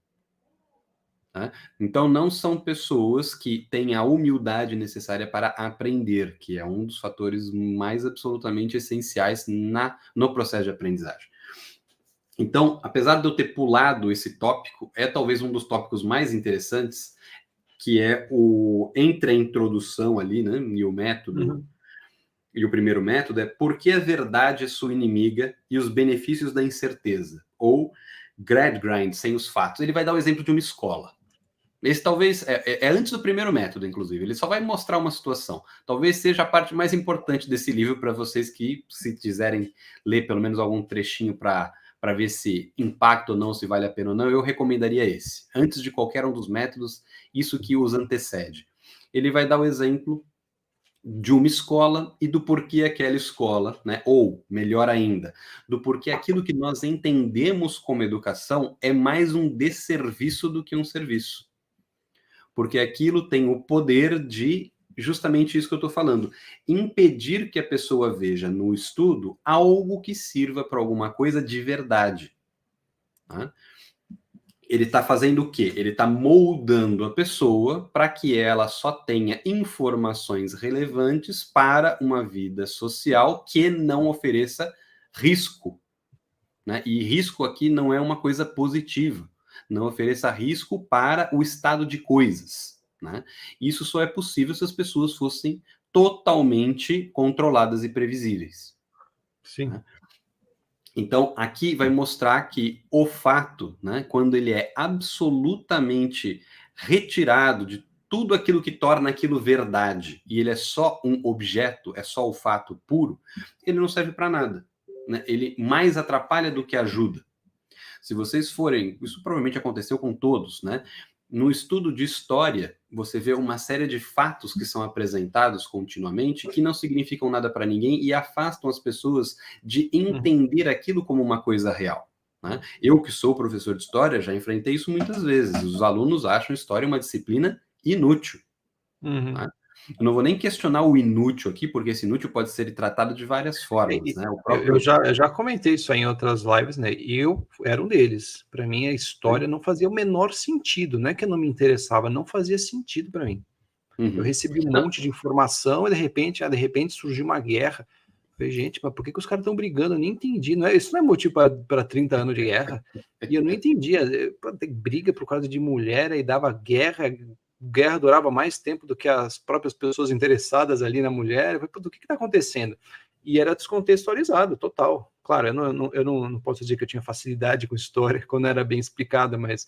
Né? Então, não são pessoas que têm a humildade necessária para aprender, que é um dos fatores mais absolutamente essenciais no processo de aprendizagem. Então, apesar de eu ter pulado esse tópico, é talvez um dos tópicos mais interessantes, que é entre a introdução ali, né, e o método, e o primeiro método é por que a verdade é sua inimiga e os benefícios da incerteza, ou Gradgrind, sem os fatos. Ele vai dar o exemplo de uma escola. Esse talvez é antes do primeiro método, inclusive. Ele só vai mostrar uma situação. Talvez seja a parte mais importante desse livro para vocês que, se quiserem ler pelo menos algum trechinho para ver se impacta ou não, se vale a pena ou não, eu recomendaria esse. Antes de qualquer um dos métodos, isso que os antecede. Ele vai dar o exemplo de uma escola e do porquê aquela escola, né? Ou, melhor ainda, do porquê aquilo que nós entendemos como educação é mais um desserviço do que um serviço. Porque aquilo tem o poder de, justamente isso que eu estou falando, impedir que a pessoa veja no estudo algo que sirva para alguma coisa de verdade. Tá? Ele está fazendo o quê? Ele está moldando a pessoa para que ela só tenha informações relevantes para uma vida social que não ofereça risco. Né? E risco aqui não é uma coisa positiva. Não ofereça risco para o estado de coisas. Né? Isso só é possível se as pessoas fossem totalmente controladas e previsíveis. Sim. Né? Então, aqui vai mostrar que o fato, né, quando ele é absolutamente retirado de tudo aquilo que torna aquilo verdade, e ele é só um objeto, é só o fato puro, ele não serve para nada. Né? Ele mais atrapalha do que ajuda. Se vocês forem, isso provavelmente aconteceu com todos, né? No estudo de história, você vê uma série de fatos que são apresentados continuamente que não significam nada para ninguém e afastam as pessoas de entender aquilo como uma coisa real. Né? Eu, que sou professor de história, já enfrentei isso muitas vezes. Os alunos acham história uma disciplina inútil. Né? Eu não vou nem questionar o inútil aqui, porque esse inútil pode ser tratado de várias formas, né? O próprio... eu já comentei isso aí em outras lives, né? E eu era um deles. Para mim, a história não fazia o menor sentido. Não é que eu não me interessava, não fazia sentido para mim. Eu recebi um monte de informação e de repente surgiu uma guerra. Eu falei, gente, mas por que os caras estão brigando? Eu nem entendi. Isso não é motivo para 30 anos de guerra. E eu não entendia. Tem briga por causa de mulher e dava guerra. Guerra durava mais tempo do que as próprias pessoas interessadas ali na mulher. Eu falei, do que está acontecendo? E era descontextualizado, total. Claro, eu não posso dizer que eu tinha facilidade com história quando era bem explicada, mas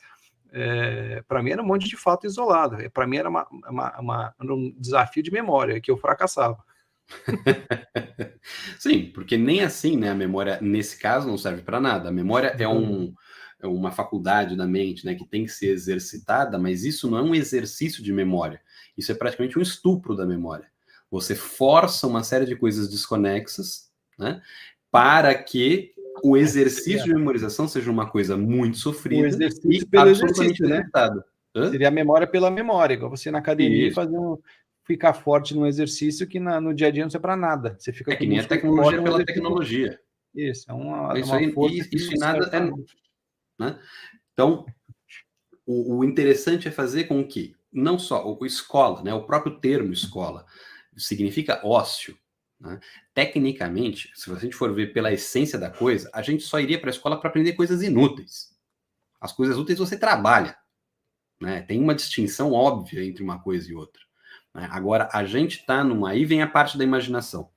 para mim era um monte de fato isolado. Para mim era um desafio de memória que eu fracassava. Sim, porque nem assim, né? A memória, nesse caso, não serve para nada. A memória é uma faculdade da mente, né, que tem que ser exercitada, mas isso não é um exercício de memória. Isso é praticamente um estupro da memória. Você força uma série de coisas desconexas, né, para que o exercício de memorização seja uma coisa muito sofrida e absolutamente exercitada. Né? Seria a memória pela memória, igual você na academia ficar forte num exercício que no dia a dia não serve para nada. Você fica que nem a tecnologia pela tecnologia. Isso, é uma força isso e nada é... Né? Então, o interessante é fazer com que, não só o escola, né, o próprio termo escola, significa ócio. Né? Tecnicamente, se a gente for ver pela essência da coisa, a gente só iria para a escola para aprender coisas inúteis. As coisas úteis você trabalha. Né? Tem uma distinção óbvia entre uma coisa e outra. Né? Agora, a gente está numa... Aí vem a parte da imaginação.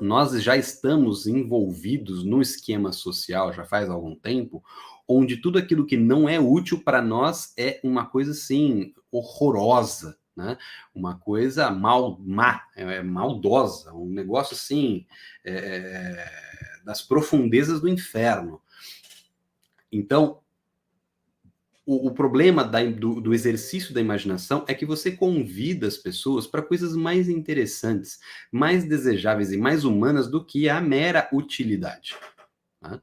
Nós já estamos envolvidos num esquema social já faz algum tempo, onde tudo aquilo que não é útil para nós é uma coisa assim horrorosa, né? Uma coisa maldosa, um negócio assim das profundezas do inferno. Então, o problema do exercício da imaginação é que você convida as pessoas para coisas mais interessantes, mais desejáveis e mais humanas do que a mera utilidade. Tá?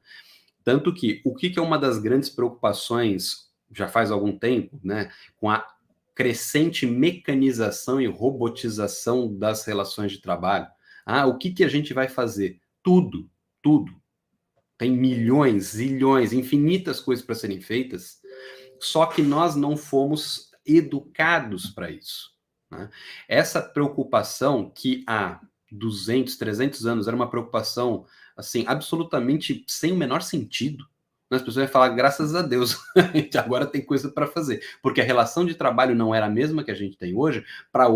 Tanto que o que é uma das grandes preocupações, já faz algum tempo, né, com a crescente mecanização e robotização das relações de trabalho. O que a gente vai fazer? Tudo. Tem milhões, zilhões, infinitas coisas para serem feitas. Só que nós não fomos educados para isso. Né? Essa preocupação que há 200, 300 anos era uma preocupação assim, absolutamente sem o menor sentido. As pessoas vão falar, graças a Deus, a gente agora tem coisa para fazer. Porque a relação de trabalho não era a mesma que a gente tem hoje. Para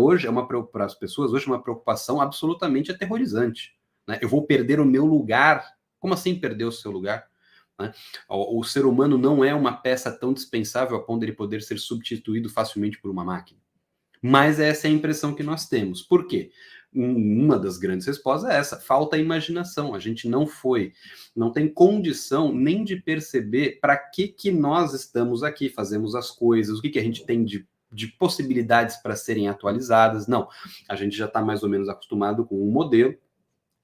as pessoas, hoje é uma preocupação absolutamente aterrorizante. Né? Eu vou perder o meu lugar. Como assim perder o seu lugar? Né? O ser humano não é uma peça tão dispensável a ponto de ele poder ser substituído facilmente por uma máquina. Mas essa é a impressão que nós temos. Por quê? Uma das grandes respostas é essa, falta a imaginação. A gente não tem condição nem de perceber para que nós estamos aqui, fazemos as coisas, o que a gente tem de possibilidades para serem atualizadas. Não, a gente já está mais ou menos acostumado com um modelo,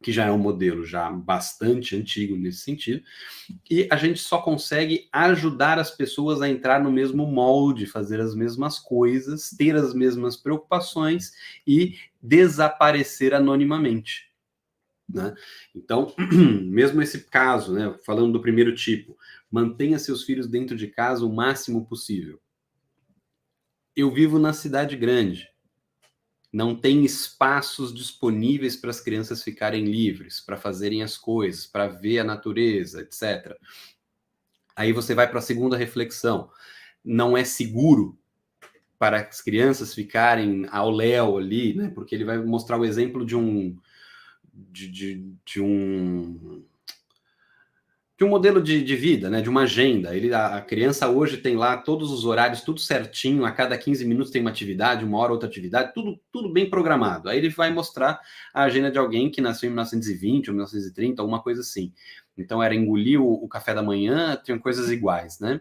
que já é um modelo já bastante antigo nesse sentido, e a gente só consegue ajudar as pessoas a entrar no mesmo molde, fazer as mesmas coisas, ter as mesmas preocupações e desaparecer anonimamente. Né? Então, mesmo esse caso, né, falando do primeiro tipo, mantenha seus filhos dentro de casa o máximo possível. Eu vivo na cidade grande. Não tem espaços disponíveis para as crianças ficarem livres, para fazerem as coisas, para ver a natureza, etc. Aí você vai para a segunda reflexão. Não é seguro para as crianças ficarem ao léu ali, né? Porque ele vai mostrar o exemplo de um modelo de vida, né? De uma agenda. A criança hoje tem lá todos os horários, tudo certinho, a cada 15 minutos tem uma atividade, uma hora outra atividade, tudo bem programado. Aí ele vai mostrar a agenda de alguém que nasceu em 1920 ou 1930, alguma coisa assim. Então era engolir o café da manhã, tinham coisas iguais, né?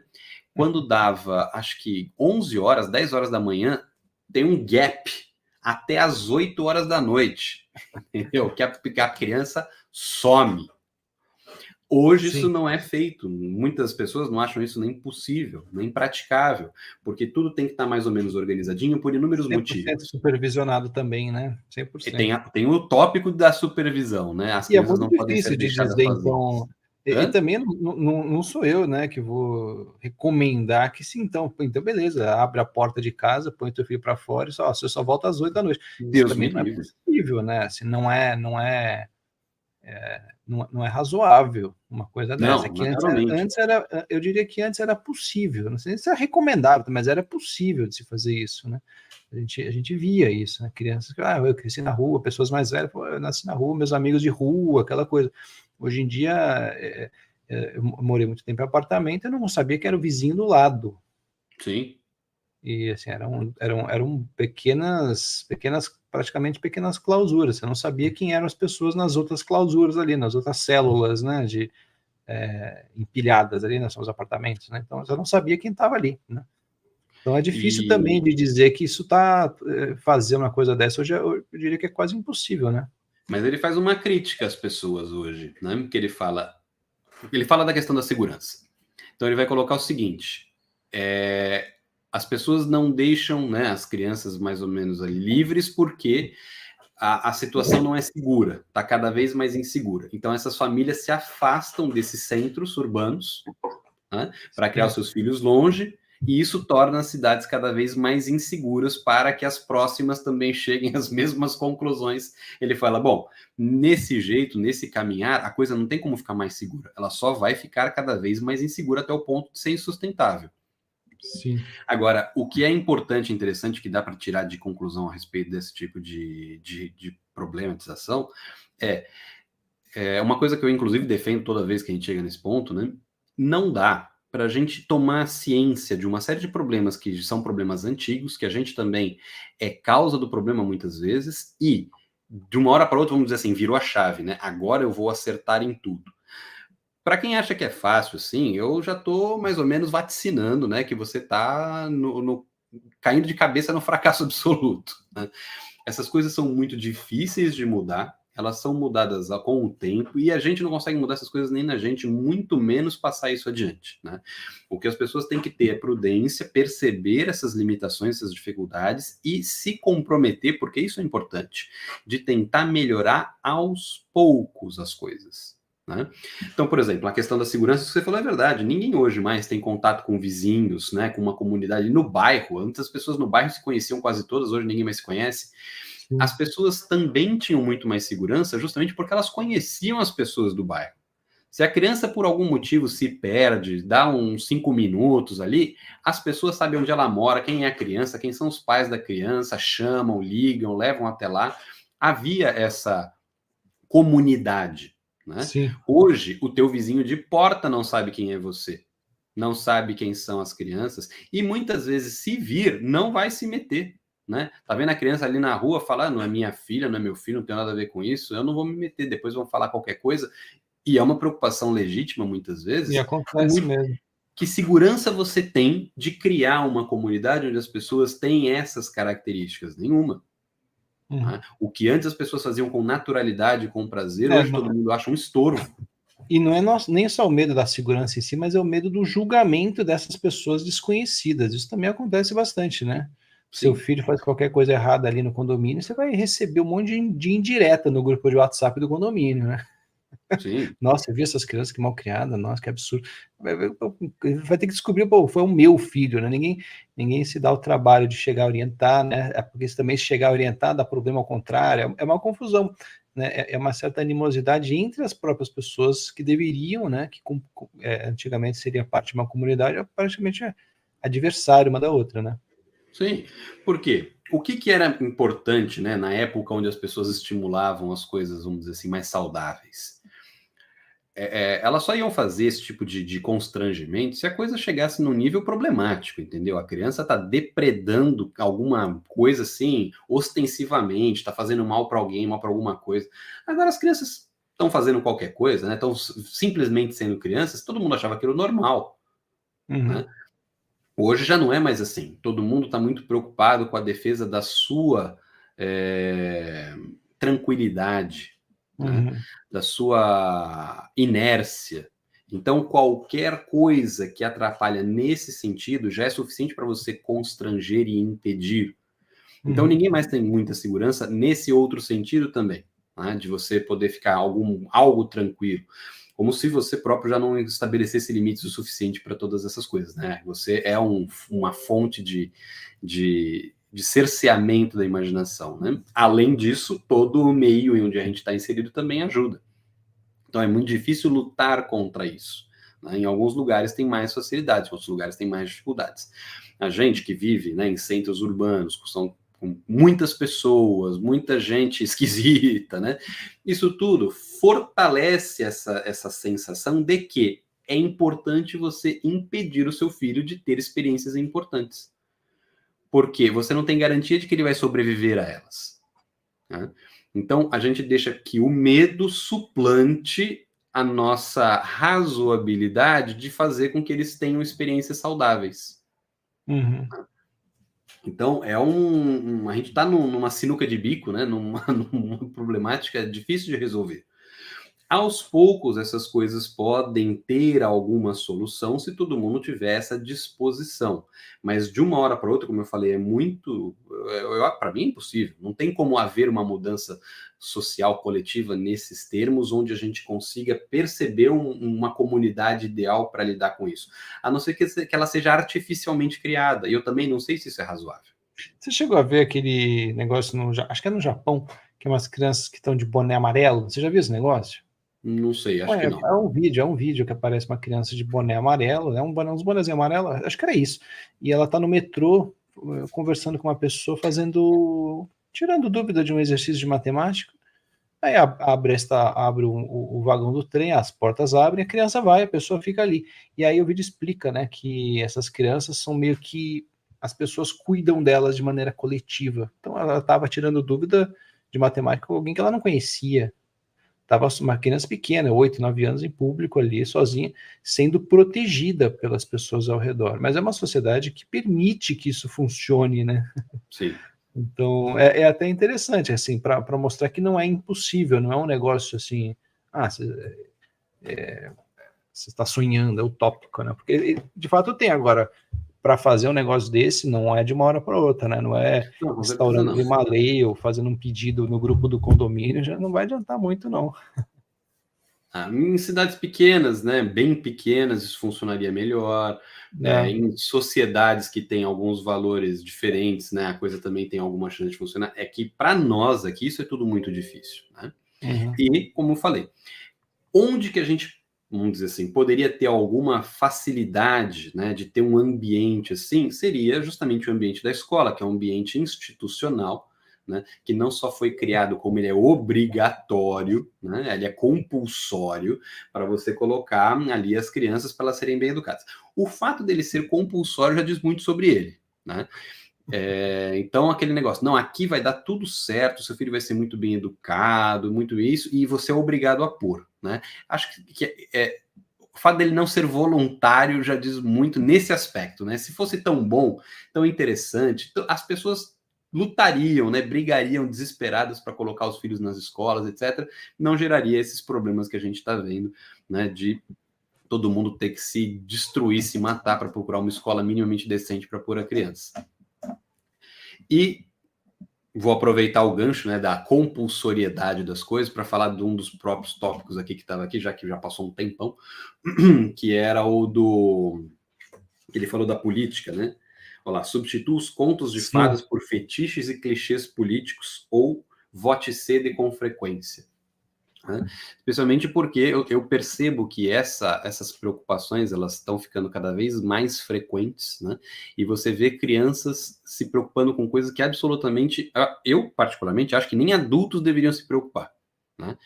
Quando dava, acho que 11 horas, 10 horas da manhã, tem um gap até as 8 horas da noite, entendeu? Que a criança some. Hoje Sim. isso não é feito. Muitas pessoas não acham isso nem possível, nem praticável, porque tudo tem que estar mais ou menos organizadinho por inúmeros 100% motivos. supervisionado também, né? E 100%. tem o tópico da supervisão, né? As E é crianças muito não podem ser difícil de deixadas dizer, sozinhas. então. E Hã? também não sou eu, né, que vou recomendar que sim, então beleza, abre a porta de casa, põe teu filho para fora e só, você só volta às 8 da noite. Isso Deus me também não é livre. possível, né? Assim, não é razoável uma coisa dessa. É Não, que antes era, naturalmente. eu diria que antes era possível, não sei se é recomendável, mas era possível de se fazer isso, né? A gente via isso, né? Crianças que, eu cresci na rua, pessoas mais velhas, pô, eu nasci na rua, meus amigos de rua, aquela coisa. Hoje em dia, eu morei muito tempo em apartamento, eu não sabia que era o vizinho do lado. Sim. E assim, eram praticamente pequenas clausuras. Você não sabia quem eram as pessoas nas outras clausuras ali, nas outras células, né, empilhadas ali, nos apartamentos, né? Então você não sabia quem estava ali, né? Então é difícil também E de dizer que isso está fazendo uma coisa dessa. Hoje eu diria que é quase impossível, né? mas ele faz uma crítica às pessoas hoje, né? Porque ele fala da questão da segurança. Então ele vai colocar o seguinte: as pessoas não deixam, né, as crianças mais ou menos ali livres porque a situação não é segura, está cada vez mais insegura. Então essas famílias se afastam desses centros urbanos, né, para criar os Sim. seus filhos longe, e isso torna as cidades cada vez mais inseguras para que as próximas também cheguem às mesmas conclusões. Ele fala, bom, nesse jeito, nesse caminhar, a coisa não tem como ficar mais segura, ela só vai ficar cada vez mais insegura até o ponto de ser insustentável. Sim. Agora, o que é importante e interessante que dá para tirar de conclusão a respeito desse tipo de problematização é, uma coisa que eu, inclusive, defendo toda vez que a gente chega nesse ponto, né? Não dá para a gente tomar ciência de uma série de problemas que são problemas antigos, que a gente também é causa do problema muitas vezes, e de uma hora para outra, vamos dizer assim, virou a chave, né? Agora eu vou acertar em tudo. Para quem acha que é fácil, assim, eu já estou mais ou menos vaticinando, né, que você está caindo de cabeça no fracasso absoluto, né? Essas coisas são muito difíceis de mudar, elas são mudadas com o tempo e a gente não consegue mudar essas coisas nem na gente, muito menos passar isso adiante, né? O que as pessoas têm que ter é prudência, perceber essas limitações, essas dificuldades e se comprometer, porque isso é importante, de tentar melhorar aos poucos as coisas, né? Então, por exemplo, a questão da segurança que você falou é verdade. Ninguém hoje mais tem contato com vizinhos, né, com uma comunidade no bairro. Antes as pessoas no bairro se conheciam quase todas, hoje ninguém mais se conhece. Sim. As pessoas também tinham muito mais segurança justamente porque elas conheciam as pessoas do bairro. Se a criança, por algum motivo, se perde, dá uns 5 minutos ali, as pessoas sabem onde ela mora, quem é a criança, quem são os pais da criança, chamam, ligam, levam até lá. Havia essa comunidade, né? Sim. Hoje, o teu vizinho de porta não sabe quem é você, não sabe quem são as crianças, e muitas vezes, se vir, não vai se meter, né? Tá vendo a criança ali na rua falar, não é minha filha, não é meu filho, não tem nada a ver com isso, eu não vou me meter, depois vão falar qualquer coisa, e é uma preocupação legítima, muitas E vezes, acontece mesmo. que segurança você tem de criar uma comunidade onde as pessoas têm essas características? Nenhuma. Uhum. Né? O que antes as pessoas faziam com naturalidade, com prazer, É, hoje todo mundo acha um estorvo. e não é nem só o medo da segurança em si, mas é o medo do julgamento dessas pessoas desconhecidas. Isso também acontece bastante, né? Seu Sim, filho faz qualquer coisa errada ali no condomínio, você vai receber um monte de indireta no grupo de WhatsApp do condomínio, né? sim, Nossa, eu vi essas crianças que mal criadas, nossa, que absurdo. Vai ter que descobrir, pô, foi o meu filho, né? Ninguém se dá o trabalho de chegar a orientar, né? Porque se também se chegar a orientar, dá problema ao contrário, é uma confusão, né? É uma certa animosidade entre as próprias pessoas que deveriam, né? Que antigamente seria parte de uma comunidade, é praticamente adversário uma da outra, né? sim. Por quê? O que era importante, né, na época onde as pessoas estimulavam as coisas, vamos dizer assim, mais saudáveis? Elas só iam fazer esse tipo de constrangimento se a coisa chegasse num nível problemático, entendeu? A criança está depredando alguma coisa assim, ostensivamente, está fazendo mal para alguém, mal para alguma coisa. Agora as crianças estão fazendo qualquer coisa, né? Estão simplesmente sendo crianças, todo mundo achava aquilo normal, né? Uhum. Hoje já não é mais assim. Todo mundo está muito preocupado com a defesa da sua tranquilidade, né? Da sua inércia. Então, qualquer coisa que atrapalha nesse sentido já é suficiente para você constranger e impedir. Então, ninguém mais tem muita segurança nesse outro sentido também, né? De você poder ficar algo tranquilo. Como se você próprio já não estabelecesse limites o suficiente para todas essas coisas, né? Você é uma fonte de cerceamento da imaginação, né? Além disso, todo o meio em onde a gente está inserido também ajuda. Então é muito difícil lutar contra isso, né? Em alguns lugares tem mais facilidades, em outros lugares tem mais dificuldades. A gente que vive, né, em centros urbanos, são com muitas pessoas, muita gente esquisita, né? Isso tudo fortalece essa sensação de que é importante você impedir o seu filho de ter experiências importantes. Porque você não tem garantia de que ele vai sobreviver a elas, né? Então, a gente deixa que o medo suplante a nossa razoabilidade de fazer com que eles tenham experiências saudáveis. Então, a gente está numa sinuca de bico, né? Numa problemática difícil de resolver. Aos poucos, essas coisas podem ter alguma solução se todo mundo tiver essa disposição. Mas de uma hora para outra, como eu falei, para mim é impossível. Não tem como haver uma mudança social coletiva nesses termos, onde a gente consiga perceber uma comunidade ideal para lidar com isso. A não ser que ela seja artificialmente criada. E eu também não sei se isso é razoável. Você chegou a ver aquele negócio, acho que é no Japão, que é umas crianças que estão de boné amarelo. Você já viu esse negócio? Não sei, acho que não. É um vídeo que aparece uma criança de boné amarelo, né? Uns bonézinhos amarelos, acho que era isso. E ela tá no metrô, conversando com uma pessoa, tirando dúvida de um exercício de matemática. Aí abre o vagão do trem, as portas abrem, a criança vai, a pessoa fica ali. E aí o vídeo explica, né, que essas crianças são meio que as pessoas cuidam delas de maneira coletiva. Então ela estava tirando dúvida de matemática com alguém que ela não conhecia. Tava uma criança pequena, 8, 9 anos, em público ali, sozinha, sendo protegida pelas pessoas ao redor. Mas é uma sociedade que permite que isso funcione, né? Sim. Então, é até interessante, assim, para mostrar que não é impossível, não é um negócio assim, você está sonhando, é utópico, né? Porque, de fato, tem agora, para fazer um negócio desse, não é de uma hora para outra, né? Não é instaurando uma lei ou fazendo um pedido no grupo do condomínio, já não vai adiantar muito, não. Em cidades pequenas, né, bem pequenas, isso funcionaria melhor. Em sociedades que têm alguns valores diferentes, né, a coisa também tem alguma chance de funcionar. É que, para nós aqui, isso é tudo muito difícil, né? E, como eu falei, onde que a gente, vamos dizer assim, poderia ter alguma facilidade, né, de ter um ambiente assim, seria justamente o ambiente da escola, que é um ambiente institucional, né, que não só foi criado como ele é obrigatório, né, ele é compulsório para você colocar ali as crianças para elas serem bem educadas. O fato dele ser compulsório já diz muito sobre ele, né? Então, aquele negócio, não, aqui vai dar tudo certo, seu filho vai ser muito bem educado, muito isso, e você é obrigado a pôr, né? Acho que o fato dele não ser voluntário já diz muito nesse aspecto, né? Se fosse tão bom, tão interessante, as pessoas lutariam, né? Brigariam desesperadas para colocar os filhos nas escolas, etc. Não geraria esses problemas que a gente está vendo, né? De todo mundo ter que se destruir, se matar para procurar uma escola minimamente decente para pôr a criança. E vou aproveitar o gancho, né, da compulsoriedade das coisas para falar de um dos próprios tópicos aqui que estava aqui, já que já passou um tempão, que era o do... Ele falou da política, né? Olha lá, substitua os contos de fadas por fetiches e clichês políticos ou vote cedo e com frequência. Né? Especialmente porque eu percebo que essas preocupações elas estão ficando cada vez mais frequentes, né? E você vê crianças se preocupando com coisas que absolutamente, eu particularmente acho que nem adultos deveriam se preocupar, né?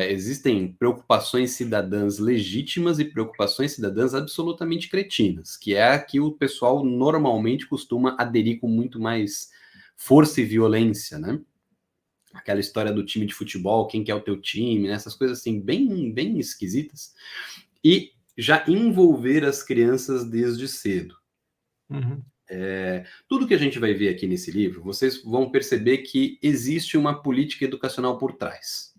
Existem preocupações cidadãs legítimas e preocupações cidadãs absolutamente cretinas, que é a que o pessoal normalmente costuma aderir com muito mais força e violência, né? Aquela história do time de futebol, quem que é o teu time, né? Essas coisas assim, bem, bem esquisitas. E já envolver as crianças desde cedo. Tudo que a gente vai ver aqui nesse livro, vocês vão perceber que existe uma política educacional por trás.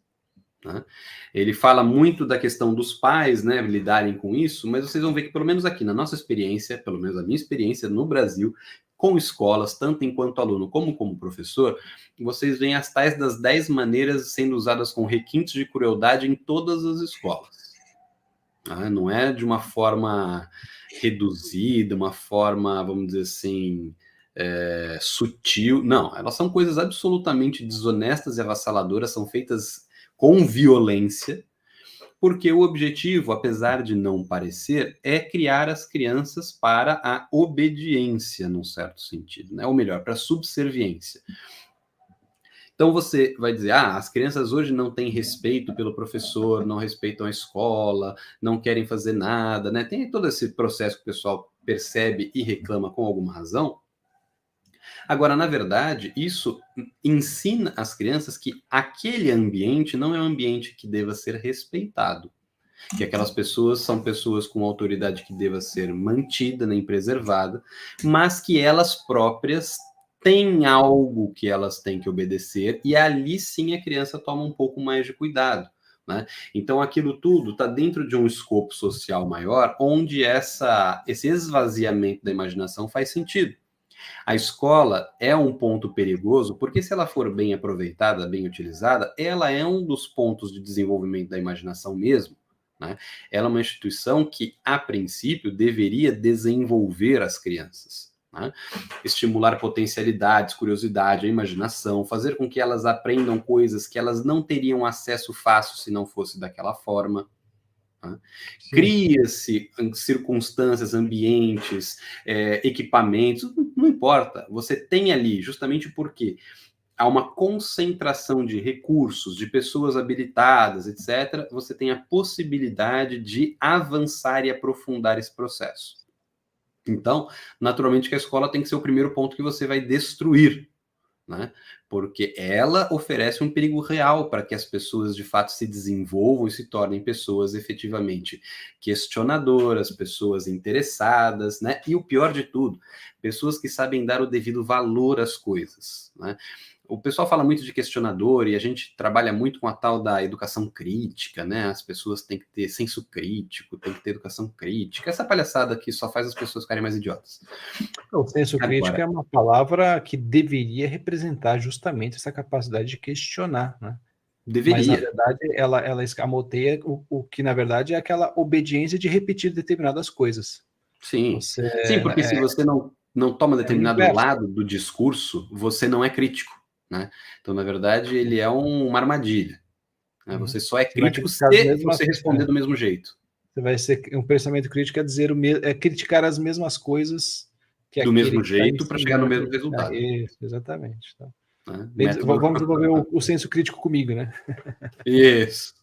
né? Ele fala muito da questão dos pais, né, lidarem com isso, mas vocês vão ver que, pelo menos aqui na nossa experiência, pelo menos a minha experiência no Brasil, com escolas, tanto enquanto aluno como professor, vocês veem as tais das 10 maneiras sendo usadas com requintes de crueldade em todas as escolas. Não é de uma forma reduzida, uma forma, vamos dizer assim, sutil. Não, elas são coisas absolutamente desonestas e avassaladoras, são feitas com violência, porque o objetivo, apesar de não parecer, é criar as crianças para a obediência, num certo sentido, né? Ou melhor, para a subserviência. Então você vai dizer, as crianças hoje não têm respeito pelo professor, não respeitam a escola, não querem fazer nada, né? Tem todo esse processo que o pessoal percebe e reclama com alguma razão. Agora, na verdade, isso ensina as crianças que aquele ambiente não é um ambiente que deva ser respeitado. Que aquelas pessoas são pessoas com autoridade que deva ser mantida, nem preservada, mas que elas próprias têm algo que elas têm que obedecer, e ali sim a criança toma um pouco mais de cuidado, né? Então aquilo tudo está dentro de um escopo social maior, onde esse esvaziamento da imaginação faz sentido. A escola é um ponto perigoso, porque se ela for bem aproveitada, bem utilizada, ela é um dos pontos de desenvolvimento da imaginação mesmo, né? Ela é uma instituição que, a princípio, deveria desenvolver as crianças, né? Estimular potencialidades, curiosidade, a imaginação, fazer com que elas aprendam coisas que elas não teriam acesso fácil se não fosse daquela forma. Cria-se circunstâncias, ambientes, equipamentos, não importa. Você tem ali, justamente porque há uma concentração de recursos, de pessoas habilitadas, etc., você tem a possibilidade de avançar e aprofundar esse processo. Então, naturalmente que a escola tem que ser o primeiro ponto que você vai destruir, né? Porque ela oferece um perigo real para que as pessoas de fato se desenvolvam e se tornem pessoas efetivamente questionadoras, pessoas interessadas, né? E o pior de tudo, pessoas que sabem dar o devido valor às coisas, né? O pessoal fala muito de questionador e a gente trabalha muito com a tal da educação crítica, né? As pessoas têm que ter senso crítico, têm que ter educação crítica. Essa palhaçada que só faz as pessoas ficarem mais idiotas. O senso crítico é uma palavra que deveria representar justamente essa capacidade de questionar, né? Deveria. Mas, na verdade, ela escamoteia o que, na verdade, é aquela obediência de repetir determinadas coisas. Sim, sim, porque se você não toma determinado lado do discurso, você não é crítico, né? Então, na verdade, ele é uma armadilha, né? Você só é crítico se você responder do mesmo jeito. Você vai ser um pensamento crítico, é criticar as mesmas coisas que do mesmo jeito para chegar no mesmo resultado. Isso, exatamente. Então, né? Vamos desenvolver o senso crítico comigo, né? Isso.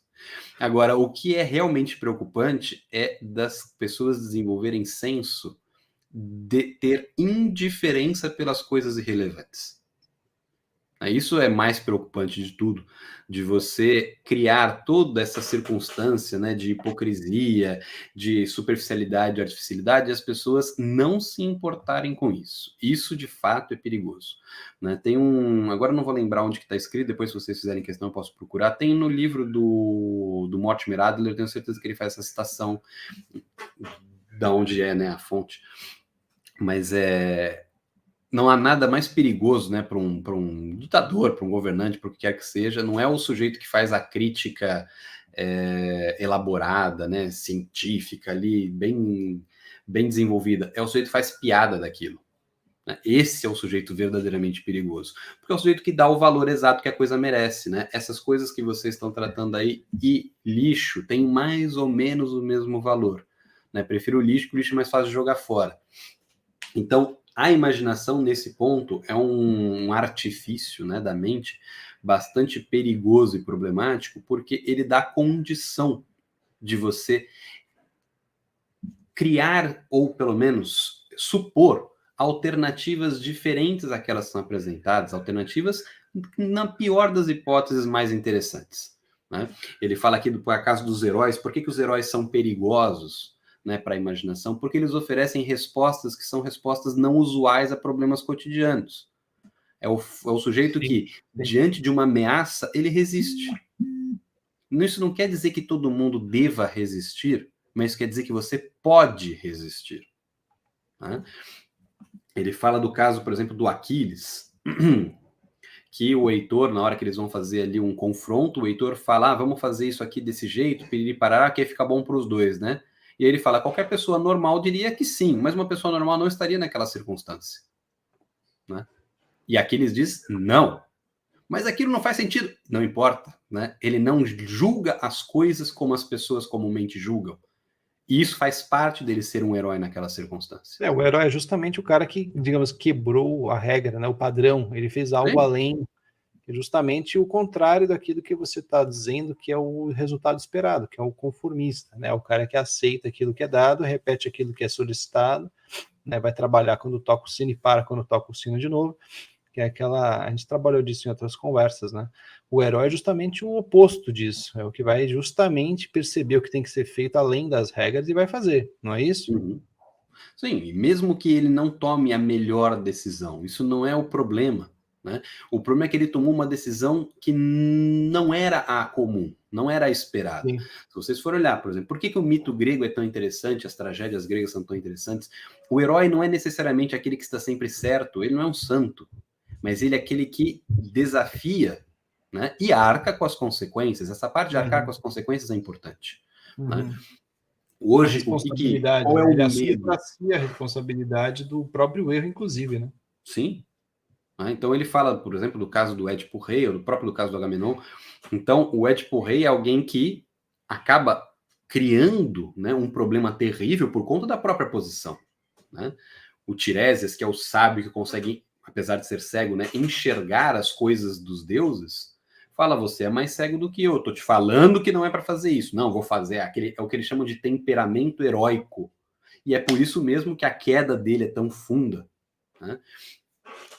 Agora, o que é realmente preocupante é das pessoas desenvolverem senso de ter indiferença pelas coisas irrelevantes. Isso é mais preocupante de tudo, de você criar toda essa circunstância, né, de hipocrisia, de superficialidade, de artificialidade, e as pessoas não se importarem com isso. Isso, de fato, é perigoso, né? Tem agora não vou lembrar onde que está escrito, depois se vocês fizerem questão eu posso procurar, tem no livro do Mortimer Adler, eu tenho certeza que ele faz essa citação da onde é, né, a fonte, mas não há nada mais perigoso, né, para um ditador, para um governante, para o que quer que seja, não é o sujeito que faz a crítica elaborada, né, científica ali, bem desenvolvida, é o sujeito que faz piada daquilo. Né? Esse é o sujeito verdadeiramente perigoso, porque é o sujeito que dá o valor exato que a coisa merece, né? Essas coisas que vocês estão tratando aí e lixo tem mais ou menos o mesmo valor, né? Prefiro o lixo, porque o lixo é mais fácil de jogar fora. Então, a imaginação, nesse ponto, é um artifício, né, da mente bastante perigoso e problemático, porque ele dá condição de você criar, ou pelo menos supor, alternativas diferentes àquelas que são apresentadas, alternativas, na pior das hipóteses, mais interessantes. Né? Ele fala aqui do caso dos heróis, por que os heróis são perigosos? Né, para a imaginação, porque eles oferecem respostas que são respostas não usuais a problemas cotidianos. É o sujeito que, diante de uma ameaça, ele resiste. Isso não quer dizer que todo mundo deva resistir, mas isso quer dizer que você pode resistir. Né? Ele fala do caso, por exemplo, do Aquiles, que o Heitor, na hora que eles vão fazer ali um confronto, o Heitor fala, vamos fazer isso aqui desse jeito, piriri parará, que aí fica bom para os dois, né? E aí ele fala, qualquer pessoa normal diria que sim, mas uma pessoa normal não estaria naquela circunstância. Né? E Aquiles diz, não. Mas aquilo não faz sentido. Não importa, né? Ele não julga as coisas como as pessoas comumente julgam. E isso faz parte dele ser um herói naquela circunstância. O herói é justamente o cara que, digamos, quebrou a regra, né? O padrão. Ele fez algo além, justamente o contrário daquilo que você está dizendo que é o resultado esperado, que é o conformista, né? O cara que aceita aquilo que é dado, repete aquilo que é solicitado, né? Vai trabalhar quando toca o sino e para quando toca o sino de novo, que é aquela... A gente trabalhou disso em outras conversas, né? O herói é justamente o oposto disso, é o que vai justamente perceber o que tem que ser feito além das regras e vai fazer, não é isso? Uhum. Sim, e mesmo que ele não tome a melhor decisão, isso não é o problema, né? O problema é que ele tomou uma decisão que não era a comum, não era a esperada. Sim. Se vocês forem olhar, por exemplo, por que o mito grego é tão interessante, as tragédias gregas são tão interessantes? O herói não é necessariamente aquele que está sempre certo, ele não é um santo, mas ele é aquele que desafia, né, e arca com as consequências. Essa parte de arcar com as consequências é importante. Né? Hoje, qual é o ele assume medo? para si a responsabilidade do próprio erro, inclusive, né? Sim. Então ele fala, por exemplo, do caso do Édipo Rei, ou do próprio caso do Agamenon. Então, o Édipo Rei é alguém que acaba criando, né, um problema terrível por conta da própria posição. Né? O Tiresias, que é o sábio que consegue, apesar de ser cego, né, enxergar as coisas dos deuses, fala, você é mais cego do que eu, tô te falando que não é para fazer isso. Não, vou fazer, é o que eles chamam de temperamento heróico. E é por isso mesmo que a queda dele é tão funda. Né?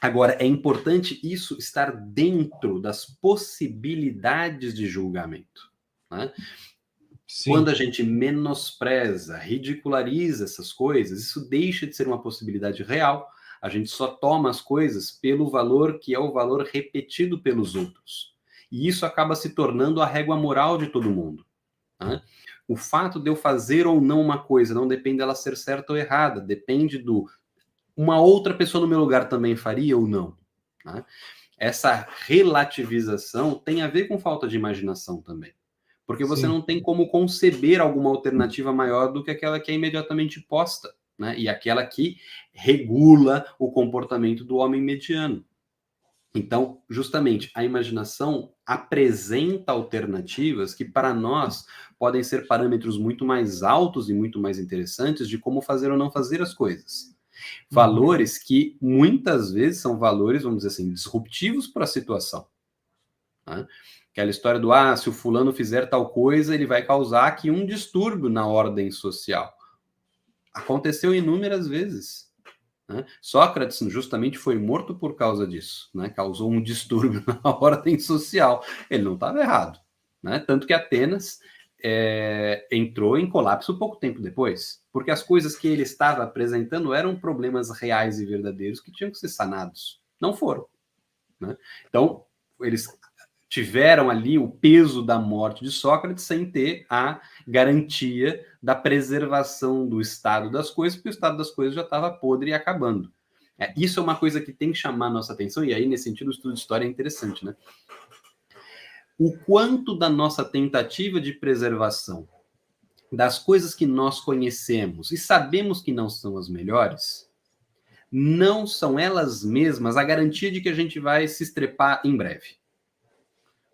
Agora, é importante isso estar dentro das possibilidades de julgamento. Né? Quando a gente menospreza, ridiculariza essas coisas, isso deixa de ser uma possibilidade real. A gente só toma as coisas pelo valor que é o valor repetido pelos outros. E isso acaba se tornando a régua moral de todo mundo. Né? O fato de eu fazer ou não uma coisa não depende dela ser certa ou errada, depende do uma outra pessoa no meu lugar também faria ou não. Né? Essa relativização tem a ver com falta de imaginação também. Porque você não tem como conceber alguma alternativa maior do que aquela que é imediatamente posta, né? E aquela que regula o comportamento do homem mediano. Então, justamente, a imaginação apresenta alternativas que, para nós, podem ser parâmetros muito mais altos e muito mais interessantes de como fazer ou não fazer as coisas. Valores que, muitas vezes, são valores, vamos dizer assim, disruptivos para a situação. Né? Aquela história do, se o fulano fizer tal coisa, ele vai causar aqui um distúrbio na ordem social. Aconteceu inúmeras vezes. Né? Sócrates justamente foi morto por causa disso, né? Causou um distúrbio na ordem social. Ele não estava errado. Né? Tanto que Atenas entrou em colapso pouco tempo depois, porque as coisas que ele estava apresentando eram problemas reais e verdadeiros que tinham que ser sanados. Não foram. Né? Então, eles tiveram ali o peso da morte de Sócrates sem ter a garantia da preservação do estado das coisas, porque o estado das coisas já estava podre e acabando. Isso é uma coisa que tem que chamar a nossa atenção, e aí, nesse sentido, o estudo de história é interessante, né? O quanto da nossa tentativa de preservação das coisas que nós conhecemos e sabemos que não são as melhores, não são elas mesmas a garantia de que a gente vai se estrepar em breve.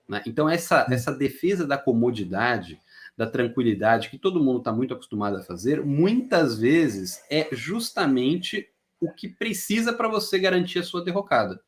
Né? Então, essa defesa da comodidade, da tranquilidade, que todo mundo está muito acostumado a fazer, muitas vezes é justamente o que precisa para você garantir a sua derrocada.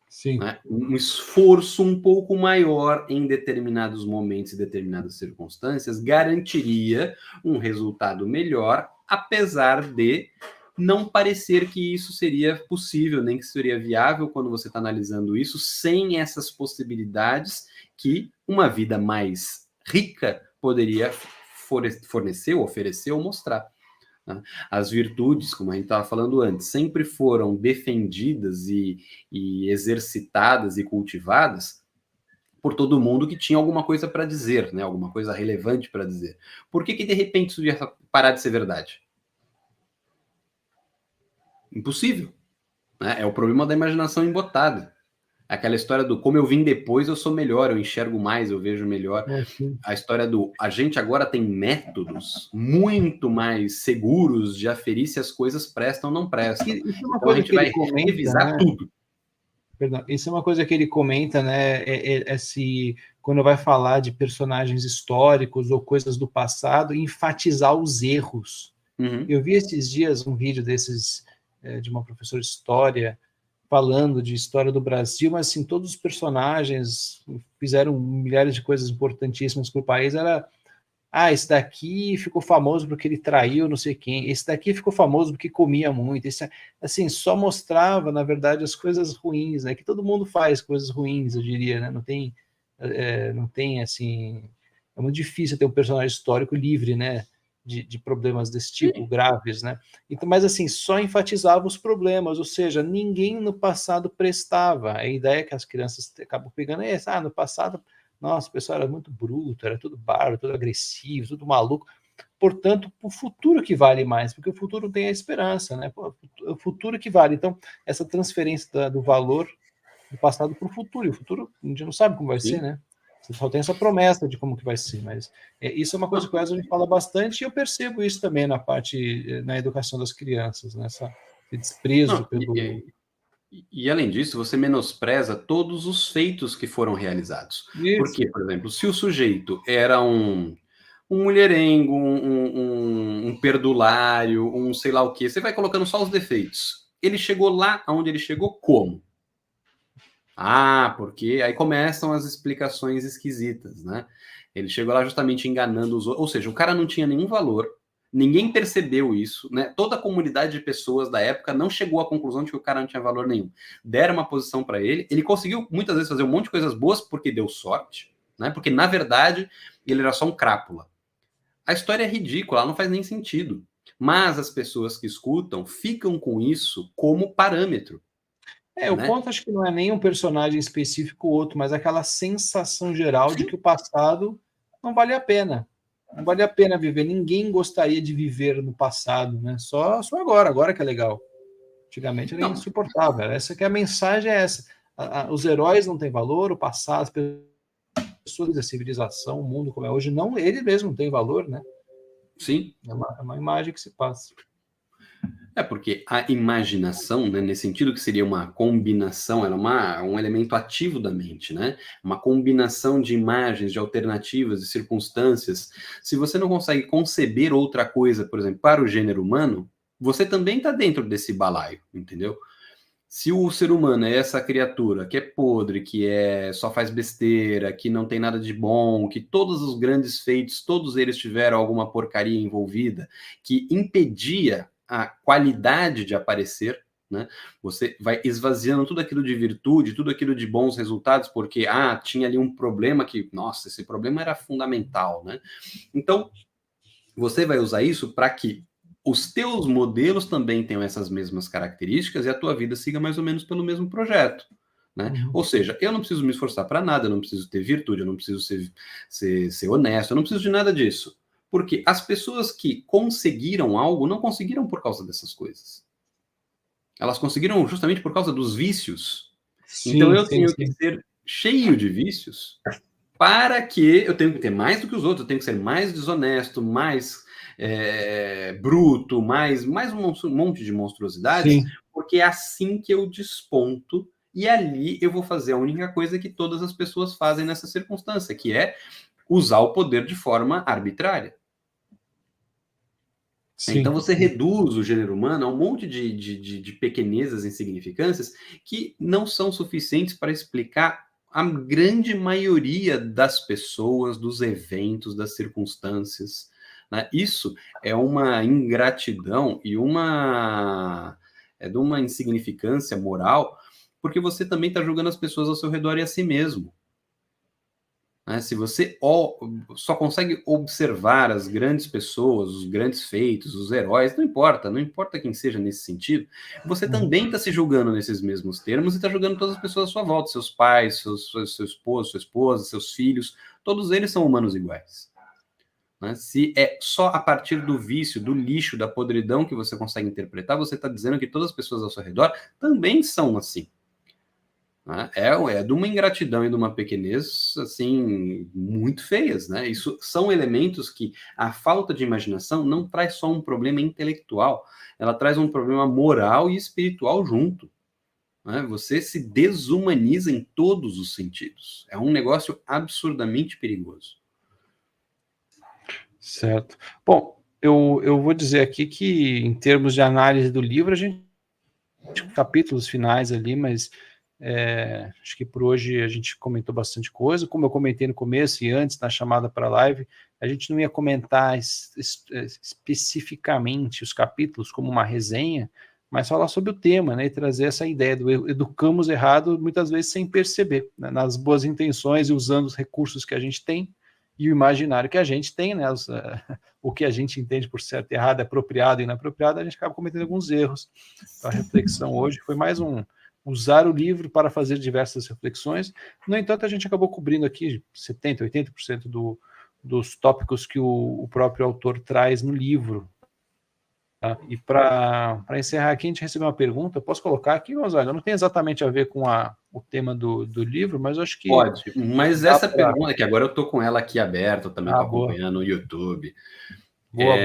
Sim. Né? Um esforço um pouco maior em determinados momentos e determinadas circunstâncias garantiria um resultado melhor, apesar de não parecer que isso seria possível, nem que seria viável quando você está analisando isso, sem essas possibilidades que uma vida mais rica poderia fornecer, oferecer ou mostrar. As virtudes, como a gente estava falando antes, sempre foram defendidas e exercitadas e cultivadas por todo mundo que tinha alguma coisa para dizer, né? Alguma coisa relevante para dizer. Por que de repente isso ia parar de ser verdade? Impossível, né? É o problema da imaginação embotada. Aquela história do como eu vim depois, eu sou melhor, eu enxergo mais, eu vejo melhor. A história do a gente agora tem métodos muito mais seguros de aferir se as coisas prestam ou não prestam. Isso é uma Então a coisa gente que ele vai comenta, revisar né? tudo. Perdão, isso é uma coisa que ele comenta, né? Se quando vai falar de personagens históricos ou coisas do passado, enfatizar os erros. Uhum. Eu vi esses dias um vídeo desses de uma professora de história falando de história do Brasil, mas assim todos os personagens fizeram milhares de coisas importantíssimas para o país. Era esse daqui ficou famoso porque ele traiu não sei quem, esse daqui ficou famoso porque comia muito, esse, assim, só mostrava, na verdade, as coisas ruins, né, que todo mundo faz coisas ruins, eu diria, né, não tem, assim, é muito difícil ter um personagem histórico livre, né, de problemas desse tipo, graves, né, então, mas assim, só enfatizava os problemas, ou seja, ninguém no passado prestava, a ideia que as crianças acabam pegando é essa, no passado nossa, o pessoal era muito bruto, era tudo bárbaro, tudo agressivo, tudo maluco. Portanto, o futuro que vale mais, porque o futuro tem a esperança, né? O futuro que vale. Então, essa transferência do valor do passado para o futuro. E o futuro, a gente não sabe como vai ser, né? Você só tem essa promessa de como que vai ser, mas isso é uma coisa que o Wesley fala bastante e eu percebo isso também na educação das crianças, né? Esse desprezo pelo... E além disso, você menospreza todos os feitos que foram realizados. Isso. Porque, por exemplo, se o sujeito era um mulherengo, um perdulário, um sei lá o quê, você vai colocando só os defeitos. Ele chegou lá onde ele chegou como? Porque aí começam as explicações esquisitas, né? Ele chegou lá justamente enganando os outros, ou seja, o cara não tinha nenhum valor, ninguém percebeu isso, né? Toda a comunidade de pessoas da época não chegou à conclusão de que o cara não tinha valor nenhum. Deram uma posição para ele, ele conseguiu muitas vezes fazer um monte de coisas boas porque deu sorte, né? Porque na verdade ele era só um crápula. A história é ridícula, ela não faz nem sentido. Mas as pessoas que escutam ficam com isso como parâmetro. O ponto acho que não é nem um personagem específico ou outro, mas aquela sensação geral de que o passado não vale a pena. Não vale a pena viver. Ninguém gostaria de viver no passado, né? Só agora que é legal. Antigamente era insuportável. Essa que é a mensagem, é essa. Os heróis não têm valor, o passado, as pessoas, a civilização, o mundo como é hoje, não, ele mesmo não tem valor, né? Sim. É uma imagem que se passa. Porque a imaginação, né, nesse sentido que seria uma combinação, ela é um elemento ativo da mente, né? Uma combinação de imagens, de alternativas, de circunstâncias. Se você não consegue conceber outra coisa, por exemplo, para o gênero humano, você também está dentro desse balaio, entendeu? Se o ser humano é essa criatura que é podre, que só faz besteira, que não tem nada de bom, que todos os grandes feitos, todos eles tiveram alguma porcaria envolvida, que impedia a qualidade de aparecer, né? Você vai esvaziando tudo aquilo de virtude, tudo aquilo de bons resultados, porque tinha ali um problema que, nossa, esse problema era fundamental, né? Então, você vai usar isso para que os teus modelos também tenham essas mesmas características e a tua vida siga mais ou menos pelo mesmo projeto. Né? Ou seja, eu não preciso me esforçar para nada, eu não preciso ter virtude, eu não preciso ser honesto, eu não preciso de nada disso. Porque as pessoas que conseguiram algo não conseguiram por causa dessas coisas. Elas conseguiram justamente por causa dos vícios. Sim, então eu tenho que ser cheio de vícios para que eu tenho que ter mais do que os outros, eu tenho que ser mais desonesto, mais bruto, mais um monte de monstruosidades, sim, porque é assim que eu desponto e ali eu vou fazer a única coisa que todas as pessoas fazem nessa circunstância, que é usar o poder de forma arbitrária. Sim. Então você reduz o gênero humano a um monte de pequenezas, insignificâncias que não são suficientes para explicar a grande maioria das pessoas, dos eventos, das circunstâncias. Né? Isso é uma ingratidão e de uma insignificância moral, porque você também está julgando as pessoas ao seu redor e a si mesmo. né? Se você só consegue observar as grandes pessoas, os grandes feitos, os heróis, não importa quem seja nesse sentido, você também está se julgando nesses mesmos termos e está julgando todas as pessoas à sua volta, seus pais, seu esposo, sua esposa, seus filhos, todos eles são humanos iguais. Né? Se é só a partir do vício, do lixo, da podridão que você consegue interpretar, você está dizendo que todas as pessoas ao seu redor também são assim. Né? É de uma ingratidão e de uma pequenez, assim, muito feias, né? Isso são elementos que a falta de imaginação não traz só um problema intelectual, ela traz um problema moral e espiritual junto. Né? Você se desumaniza em todos os sentidos. É um negócio absurdamente perigoso. Certo. Bom, eu vou dizer aqui que, em termos de análise do livro, a gente tem capítulos finais ali, mas acho que por hoje a gente comentou bastante coisa. Como eu comentei no começo e antes, na chamada para a live, a gente não ia comentar especificamente os capítulos como uma resenha, mas falar sobre o tema, né, e trazer essa ideia do educamos errado, muitas vezes sem perceber, né, nas boas intenções e usando os recursos que a gente tem e o imaginário que a gente tem, né, o que a gente entende por certo e errado, apropriado e inapropriado, a gente acaba cometendo alguns erros. Então, a reflexão hoje foi mais usar o livro para fazer diversas reflexões. No entanto, a gente acabou cobrindo aqui 70%, 80% dos tópicos que o próprio autor traz no livro. Tá? E para encerrar aqui, a gente recebeu uma pergunta. Eu posso colocar aqui, Gonzaga? Não tem exatamente a ver com o tema do livro, mas eu acho que... Pode, mas essa pergunta, que agora eu estou com ela aqui aberta, também estou acompanhando no YouTube. Boa.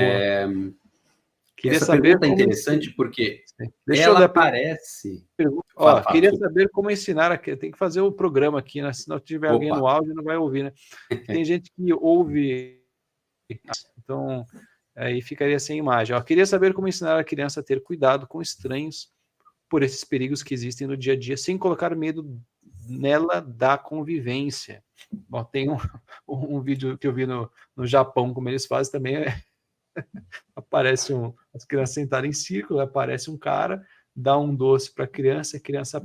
Queria essa saber pergunta é interessante porque ela parece... Queria saber como ensinar tem que fazer o programa aqui, né? Se não tiver alguém no áudio, não vai ouvir, né? Tem gente que ouve, então aí ficaria sem imagem. Queria saber como ensinar a criança a ter cuidado com estranhos por esses perigos que existem no dia a dia, sem colocar medo nela da convivência. Bom, tem um vídeo que eu vi no Japão, como eles fazem também, aparece as crianças sentadas em círculo, aparece um cara, dá um doce para a criança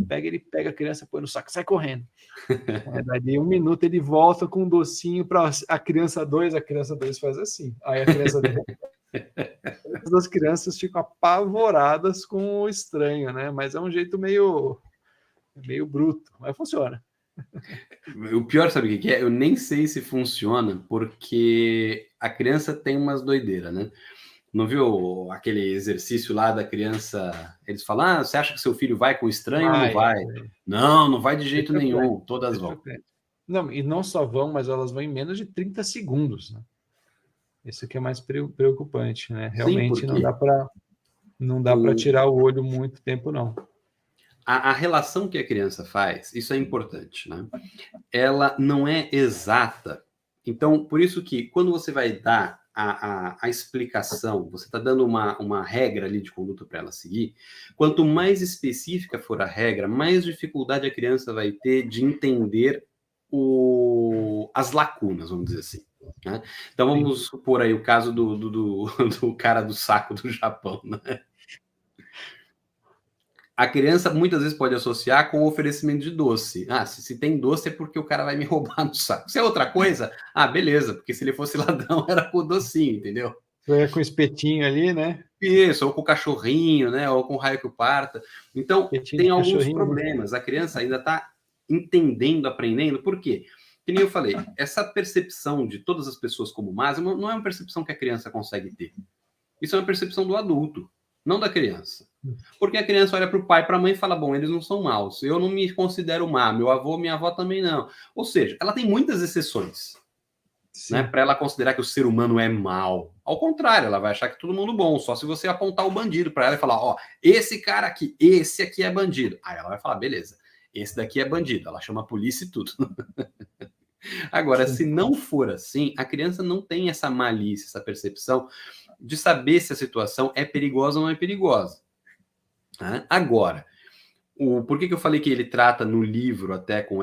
pega, ele pega a criança, põe no saco, sai correndo. Daí 1 minuto ele volta com um docinho para a criança 2 faz assim. Aí a criança 2, as crianças ficam apavoradas com o estranho, né? Mas é um jeito meio bruto, mas funciona. O pior, sabe o que é? Eu nem sei se funciona, porque a criança tem umas doideiras, né? Não viu aquele exercício lá da criança? Eles falam, você acha que seu filho vai com estranho ou não vai? Não vai de jeito nenhum, todas vão. Não, e não só vão, mas elas vão em menos de 30 segundos, né? Isso que é mais preocupante, né? Realmente não dá para tirar o olho muito tempo, não. A relação que a criança faz, isso é importante, né? Ela não é exata. Então, por isso que quando você vai dar a explicação, você está dando uma regra ali de conduta para ela seguir, quanto mais específica for a regra, mais dificuldade a criança vai ter de entender as lacunas, vamos dizer assim. Né? Então, vamos supor aí o caso do cara do saco do Japão, né? A criança muitas vezes pode associar com o oferecimento de doce. Se tem doce é porque o cara vai me roubar no saco. Se é outra coisa, beleza, porque se ele fosse ladrão era com o docinho, entendeu? É com o espetinho ali, né? Isso, ou com o cachorrinho, né? Ou com o raio que o parta. Então, tem alguns problemas. A criança ainda está entendendo, aprendendo. Por quê? Que nem eu falei, essa percepção de todas as pessoas como más não é uma percepção que a criança consegue ter. Isso é uma percepção do adulto, não da criança. Porque a criança olha para o pai e para a mãe e fala, bom, eles não são maus, eu não me considero má, meu avô, minha avó também não. Ou seja, ela tem muitas exceções, né, para ela considerar que o ser humano é mau. Ao contrário, ela vai achar que todo mundo bom, só se você apontar o bandido para ela e falar, esse cara aqui, esse aqui é bandido. Aí ela vai falar, beleza, esse daqui é bandido. Ela chama a polícia e tudo. Agora, se não for assim, a criança não tem essa malícia, essa percepção de saber se a situação é perigosa ou não é perigosa. Agora, por que eu falei que ele trata no livro até com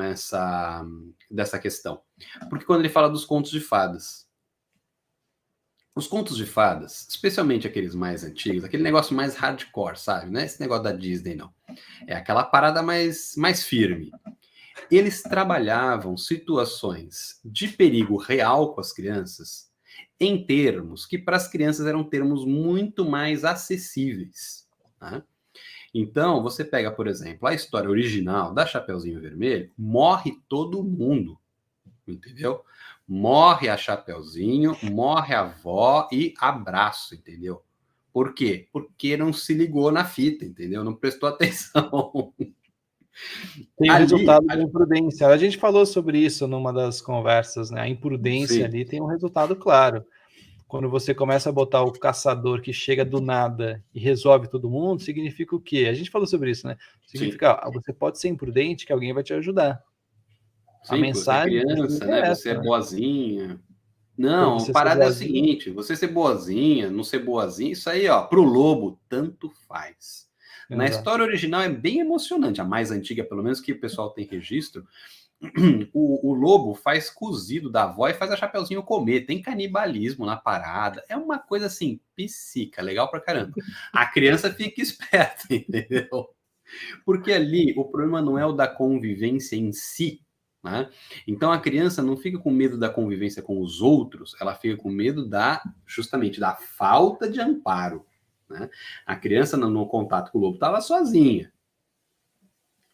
dessa questão? Porque quando ele fala dos contos de fadas, os contos de fadas, especialmente aqueles mais antigos, aquele negócio mais hardcore, sabe? Não é esse negócio da Disney, não. É aquela parada mais firme. eles trabalhavam situações de perigo real com as crianças em termos que para as crianças eram termos muito mais acessíveis, né? Então, você pega, por exemplo, a história original da Chapeuzinho Vermelho, morre todo mundo, entendeu? Morre a Chapeuzinho, morre a avó e abraço, entendeu? Por quê? Porque não se ligou na fita, entendeu? Não prestou atenção. Tem o resultado da imprudência. A gente falou sobre isso numa das conversas, né? A imprudência ali tem um resultado claro. Quando você começa a botar o caçador que chega do nada e resolve todo mundo, significa o quê? A gente falou sobre isso, né? Significa, você pode ser imprudente que alguém vai te ajudar. Sim, a mensagem você é criança, né? Você é boazinha. Não, a parada é o seguinte, você ser boazinha, não ser boazinha, isso aí, ó, pro lobo, tanto faz. Na história original é bem emocionante, a mais antiga, pelo menos, que o pessoal tem registro. O lobo faz cozido da avó e faz a Chapeuzinho comer. Tem canibalismo na parada. É uma coisa assim, psica, legal pra caramba. A criança fica esperta, entendeu? Porque ali o problema não é o da convivência em si, né? Então a criança não fica com medo da convivência com os outros, ela fica com medo justamente da falta de amparo, né? A criança no contato com o lobo estava sozinha.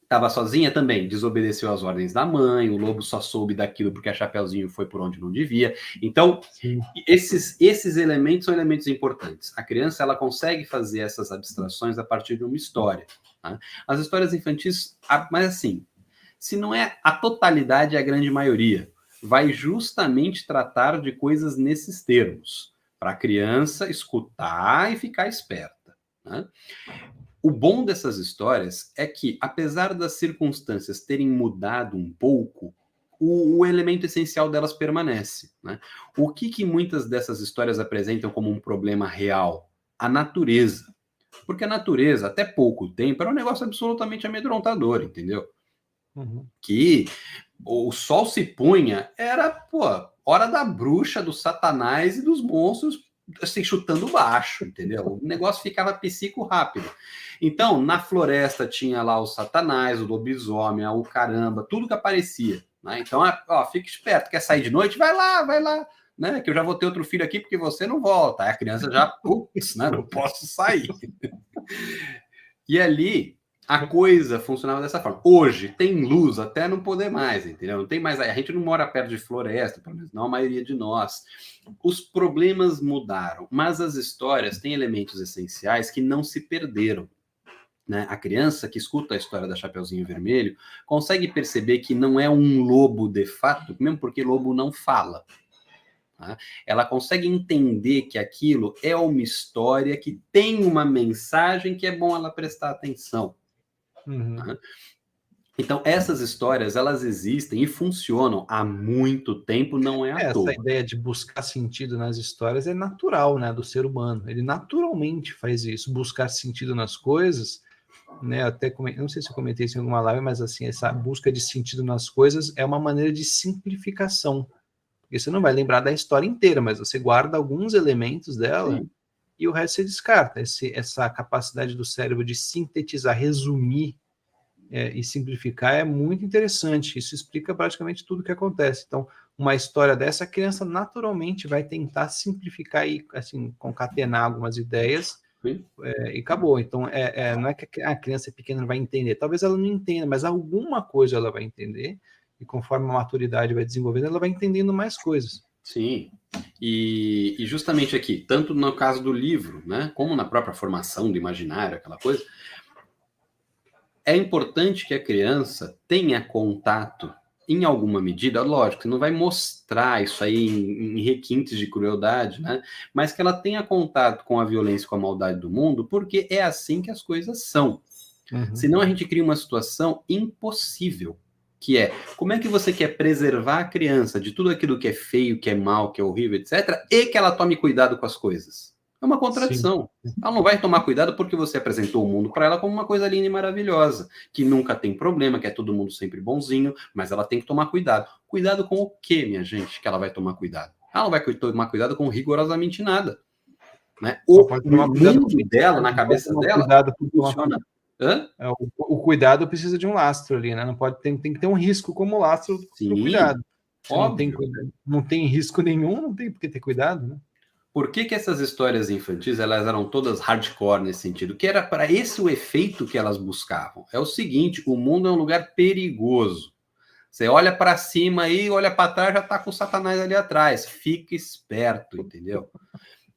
Estava sozinha também, desobedeceu às ordens da mãe, o lobo só soube daquilo porque a Chapeuzinho foi por onde não devia. Então, esses elementos são elementos importantes. A criança ela consegue fazer essas abstrações a partir de uma história, tá? As histórias infantis, mas assim, se não é a totalidade, é a grande maioria, vai justamente tratar de coisas nesses termos, para a criança escutar e ficar esperta, né? O bom dessas histórias é que, apesar das circunstâncias terem mudado um pouco, o elemento essencial delas permanece, né? O que muitas dessas histórias apresentam como um problema real? A natureza. Porque a natureza, até pouco tempo, era um negócio absolutamente amedrontador, entendeu? Que o sol se punha, era, hora da bruxa, do satanás e dos monstros assim, chutando baixo, entendeu? O negócio ficava psico rápido. Então, na floresta tinha lá o satanás, o lobisomem, o caramba, tudo que aparecia, né? Então, fica esperto, quer sair de noite? Vai lá, né? Que eu já vou ter outro filho aqui porque você não volta. Aí a criança já, né? Não posso sair. E ali a coisa funcionava dessa forma. Hoje tem luz até não poder mais, entendeu? Não tem mais. A gente não mora perto de floresta, pelo menos não a maioria de nós. Os problemas mudaram, mas as histórias têm elementos essenciais que não se perderam, né? A criança que escuta a história da Chapeuzinho Vermelho consegue perceber que não é um lobo de fato, mesmo porque lobo não fala. Tá? Ela consegue entender que aquilo é uma história que tem uma mensagem que é bom ela prestar atenção. Tá? Então, essas histórias, elas existem e funcionam há muito tempo, não é à toa. Essa ideia de buscar sentido nas histórias é natural, né, do ser humano. Ele naturalmente faz isso, buscar sentido nas coisas, né, até não sei se eu comentei isso em alguma live, mas assim, essa busca de sentido nas coisas é uma maneira de simplificação. Porque você não vai lembrar da história inteira, mas você guarda alguns elementos dela. Sim. E o resto você descarta. Essa capacidade do cérebro de sintetizar, resumir e simplificar é muito interessante. Isso explica praticamente tudo o que acontece. Então, uma história dessa, a criança naturalmente vai tentar simplificar e assim, concatenar algumas ideias e acabou. Então, não é que a criança pequena não vai entender. Talvez ela não entenda, mas alguma coisa ela vai entender. E conforme a maturidade vai desenvolvendo, ela vai entendendo mais coisas. Sim. E justamente aqui, tanto no caso do livro, né, como na própria formação do imaginário, aquela coisa, é importante que a criança tenha contato, em alguma medida, lógico, você não vai mostrar isso aí em requintes de crueldade, né? Mas que ela tenha contato com a violência e com a maldade do mundo, porque é assim que as coisas são. Senão a gente cria uma situação impossível, que é, como é que você quer preservar a criança de tudo aquilo que é feio, que é mal, que é horrível, etc., e que ela tome cuidado com as coisas? É uma contradição. Sim. Ela não vai tomar cuidado porque você apresentou o mundo para ela como uma coisa linda e maravilhosa, que nunca tem problema, que é todo mundo sempre bonzinho, mas ela tem que tomar cuidado. Cuidado com o quê, minha gente, que ela vai tomar cuidado? Ela não vai tomar cuidado com rigorosamente nada. Né? O mundo dela, na cabeça dela, funciona Hã? O cuidado precisa de um lastro ali, né? Não pode, tem que ter um risco como lastro do cuidado. Se óbvio. não tem risco nenhum, não tem por que ter cuidado, né? Por que essas histórias infantis elas eram todas hardcore nesse sentido? Que era para esse o efeito que elas buscavam. É o seguinte, o mundo é um lugar perigoso. Você olha para cima e olha para trás, já está com o Satanás ali atrás. Fica esperto, entendeu?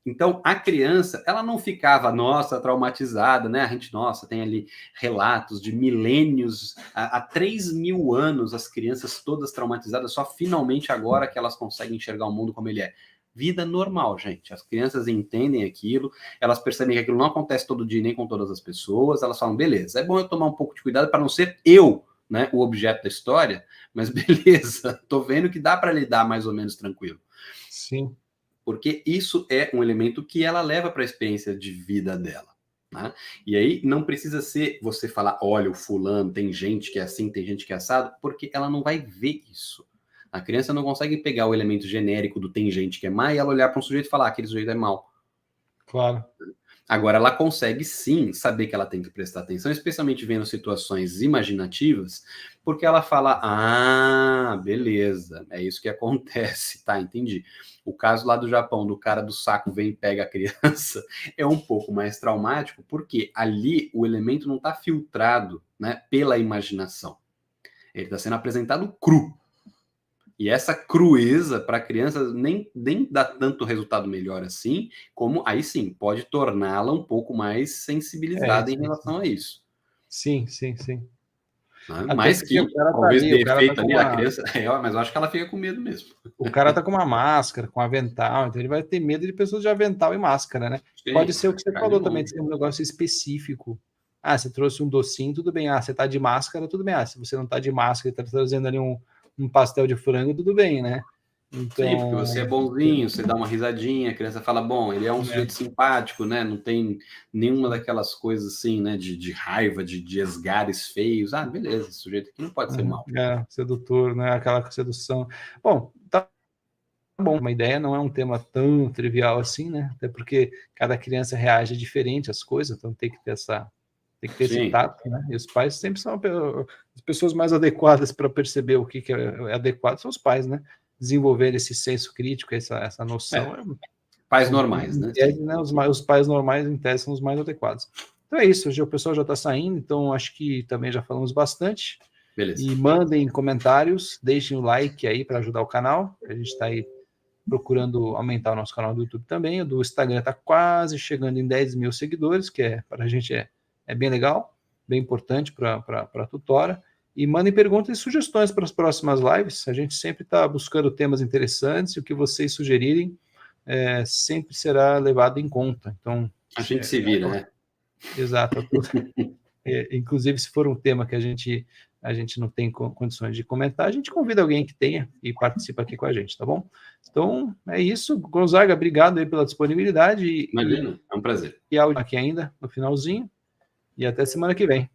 Então, a criança, ela não ficava, nossa, traumatizada, né? A gente, nossa, tem ali relatos de milênios, há 3.000 anos, as crianças todas traumatizadas, só finalmente agora que elas conseguem enxergar o mundo como ele é. Vida normal, gente. As crianças entendem aquilo, elas percebem que aquilo não acontece todo dia nem com todas as pessoas, elas falam, beleza, é bom eu tomar um pouco de cuidado para não ser eu, né, o objeto da história, mas beleza, tô vendo que dá para lidar mais ou menos tranquilo. Sim. Porque isso é um elemento que ela leva para a experiência de vida dela. Né? E aí não precisa ser você falar, olha, o fulano, tem gente que é assim, tem gente que é assado, porque ela não vai ver isso. A criança não consegue pegar o elemento genérico do tem gente que é má e ela olhar para um sujeito e falar, aquele sujeito é mau. Claro. Agora, ela consegue sim saber que ela tem que prestar atenção, especialmente vendo situações imaginativas, porque ela fala, ah, beleza, é isso que acontece, tá, entendi. O caso lá do Japão, do cara do saco vem e pega a criança, é um pouco mais traumático, porque ali o elemento não está filtrado, né, pela imaginação. Ele está sendo apresentado cru. E essa crueza para a criança nem dá tanto resultado melhor assim, como aí sim, pode torná-la um pouco mais sensibilizada em relação a isso. Sim, sim, sim. Né? Até Mas porque que o cara tá talvez ali, dê o cara tá efeito com ali, a uma, criança, mas eu acho que ela fica com medo mesmo. o cara tá com uma máscara, com um avental, então ele vai ter medo de pessoas de avental e máscara, né? Pode Sim, ser o que você ficar de falou também, de longe. ser um negócio específico. Ah, você trouxe um docinho, tudo bem. Ah, você tá de máscara, tudo bem. Ah, se você não tá de máscara e tá trazendo ali um pastel de frango, tudo bem, né? Sim, porque você é Então, bonzinho, você dá uma risadinha, a criança fala, bom, ele é um sujeito simpático, né? Não tem nenhuma daquelas coisas assim, né? De raiva, de esgares feios. Ah, beleza, esse sujeito aqui não pode ser mal. sedutor, né? Aquela sedução. Bom, tá bom, uma ideia não é um tema tão trivial assim, né? Até porque cada criança reage diferente às coisas, então tem que ter esse Sim. tato, né? E os pais sempre são as pessoas mais adequadas para perceber o que é adequado, são os pais, né? Desenvolver esse senso crítico, essa noção. Pais normais, né? Tese, né? Os pais normais, em tese, são os mais adequados. Então é isso, hoje o pessoal já está saindo, então acho que também já falamos bastante. Beleza. E mandem comentários, deixem o like aí para ajudar o canal. A gente está aí procurando aumentar o nosso canal do YouTube também. O do Instagram está quase chegando em 10 mil seguidores, que para a gente é bem legal, bem importante para a tutora. E mandem perguntas e sugestões para as próximas lives. A gente sempre está buscando temas interessantes e o que vocês sugerirem sempre será levado em conta. Então, a gente se vira, né? Exato. Inclusive, se for um tema que a gente não tem condições de comentar, a gente convida alguém que tenha e participa aqui com a gente, tá bom? Então, é isso. Gonzaga, obrigado aí pela disponibilidade. Imagina, é um prazer. E áudio aqui ainda, no finalzinho. E até semana que vem.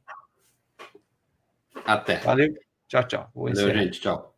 Até. Valeu. Tchau, tchau. Valeu, gente. Tchau.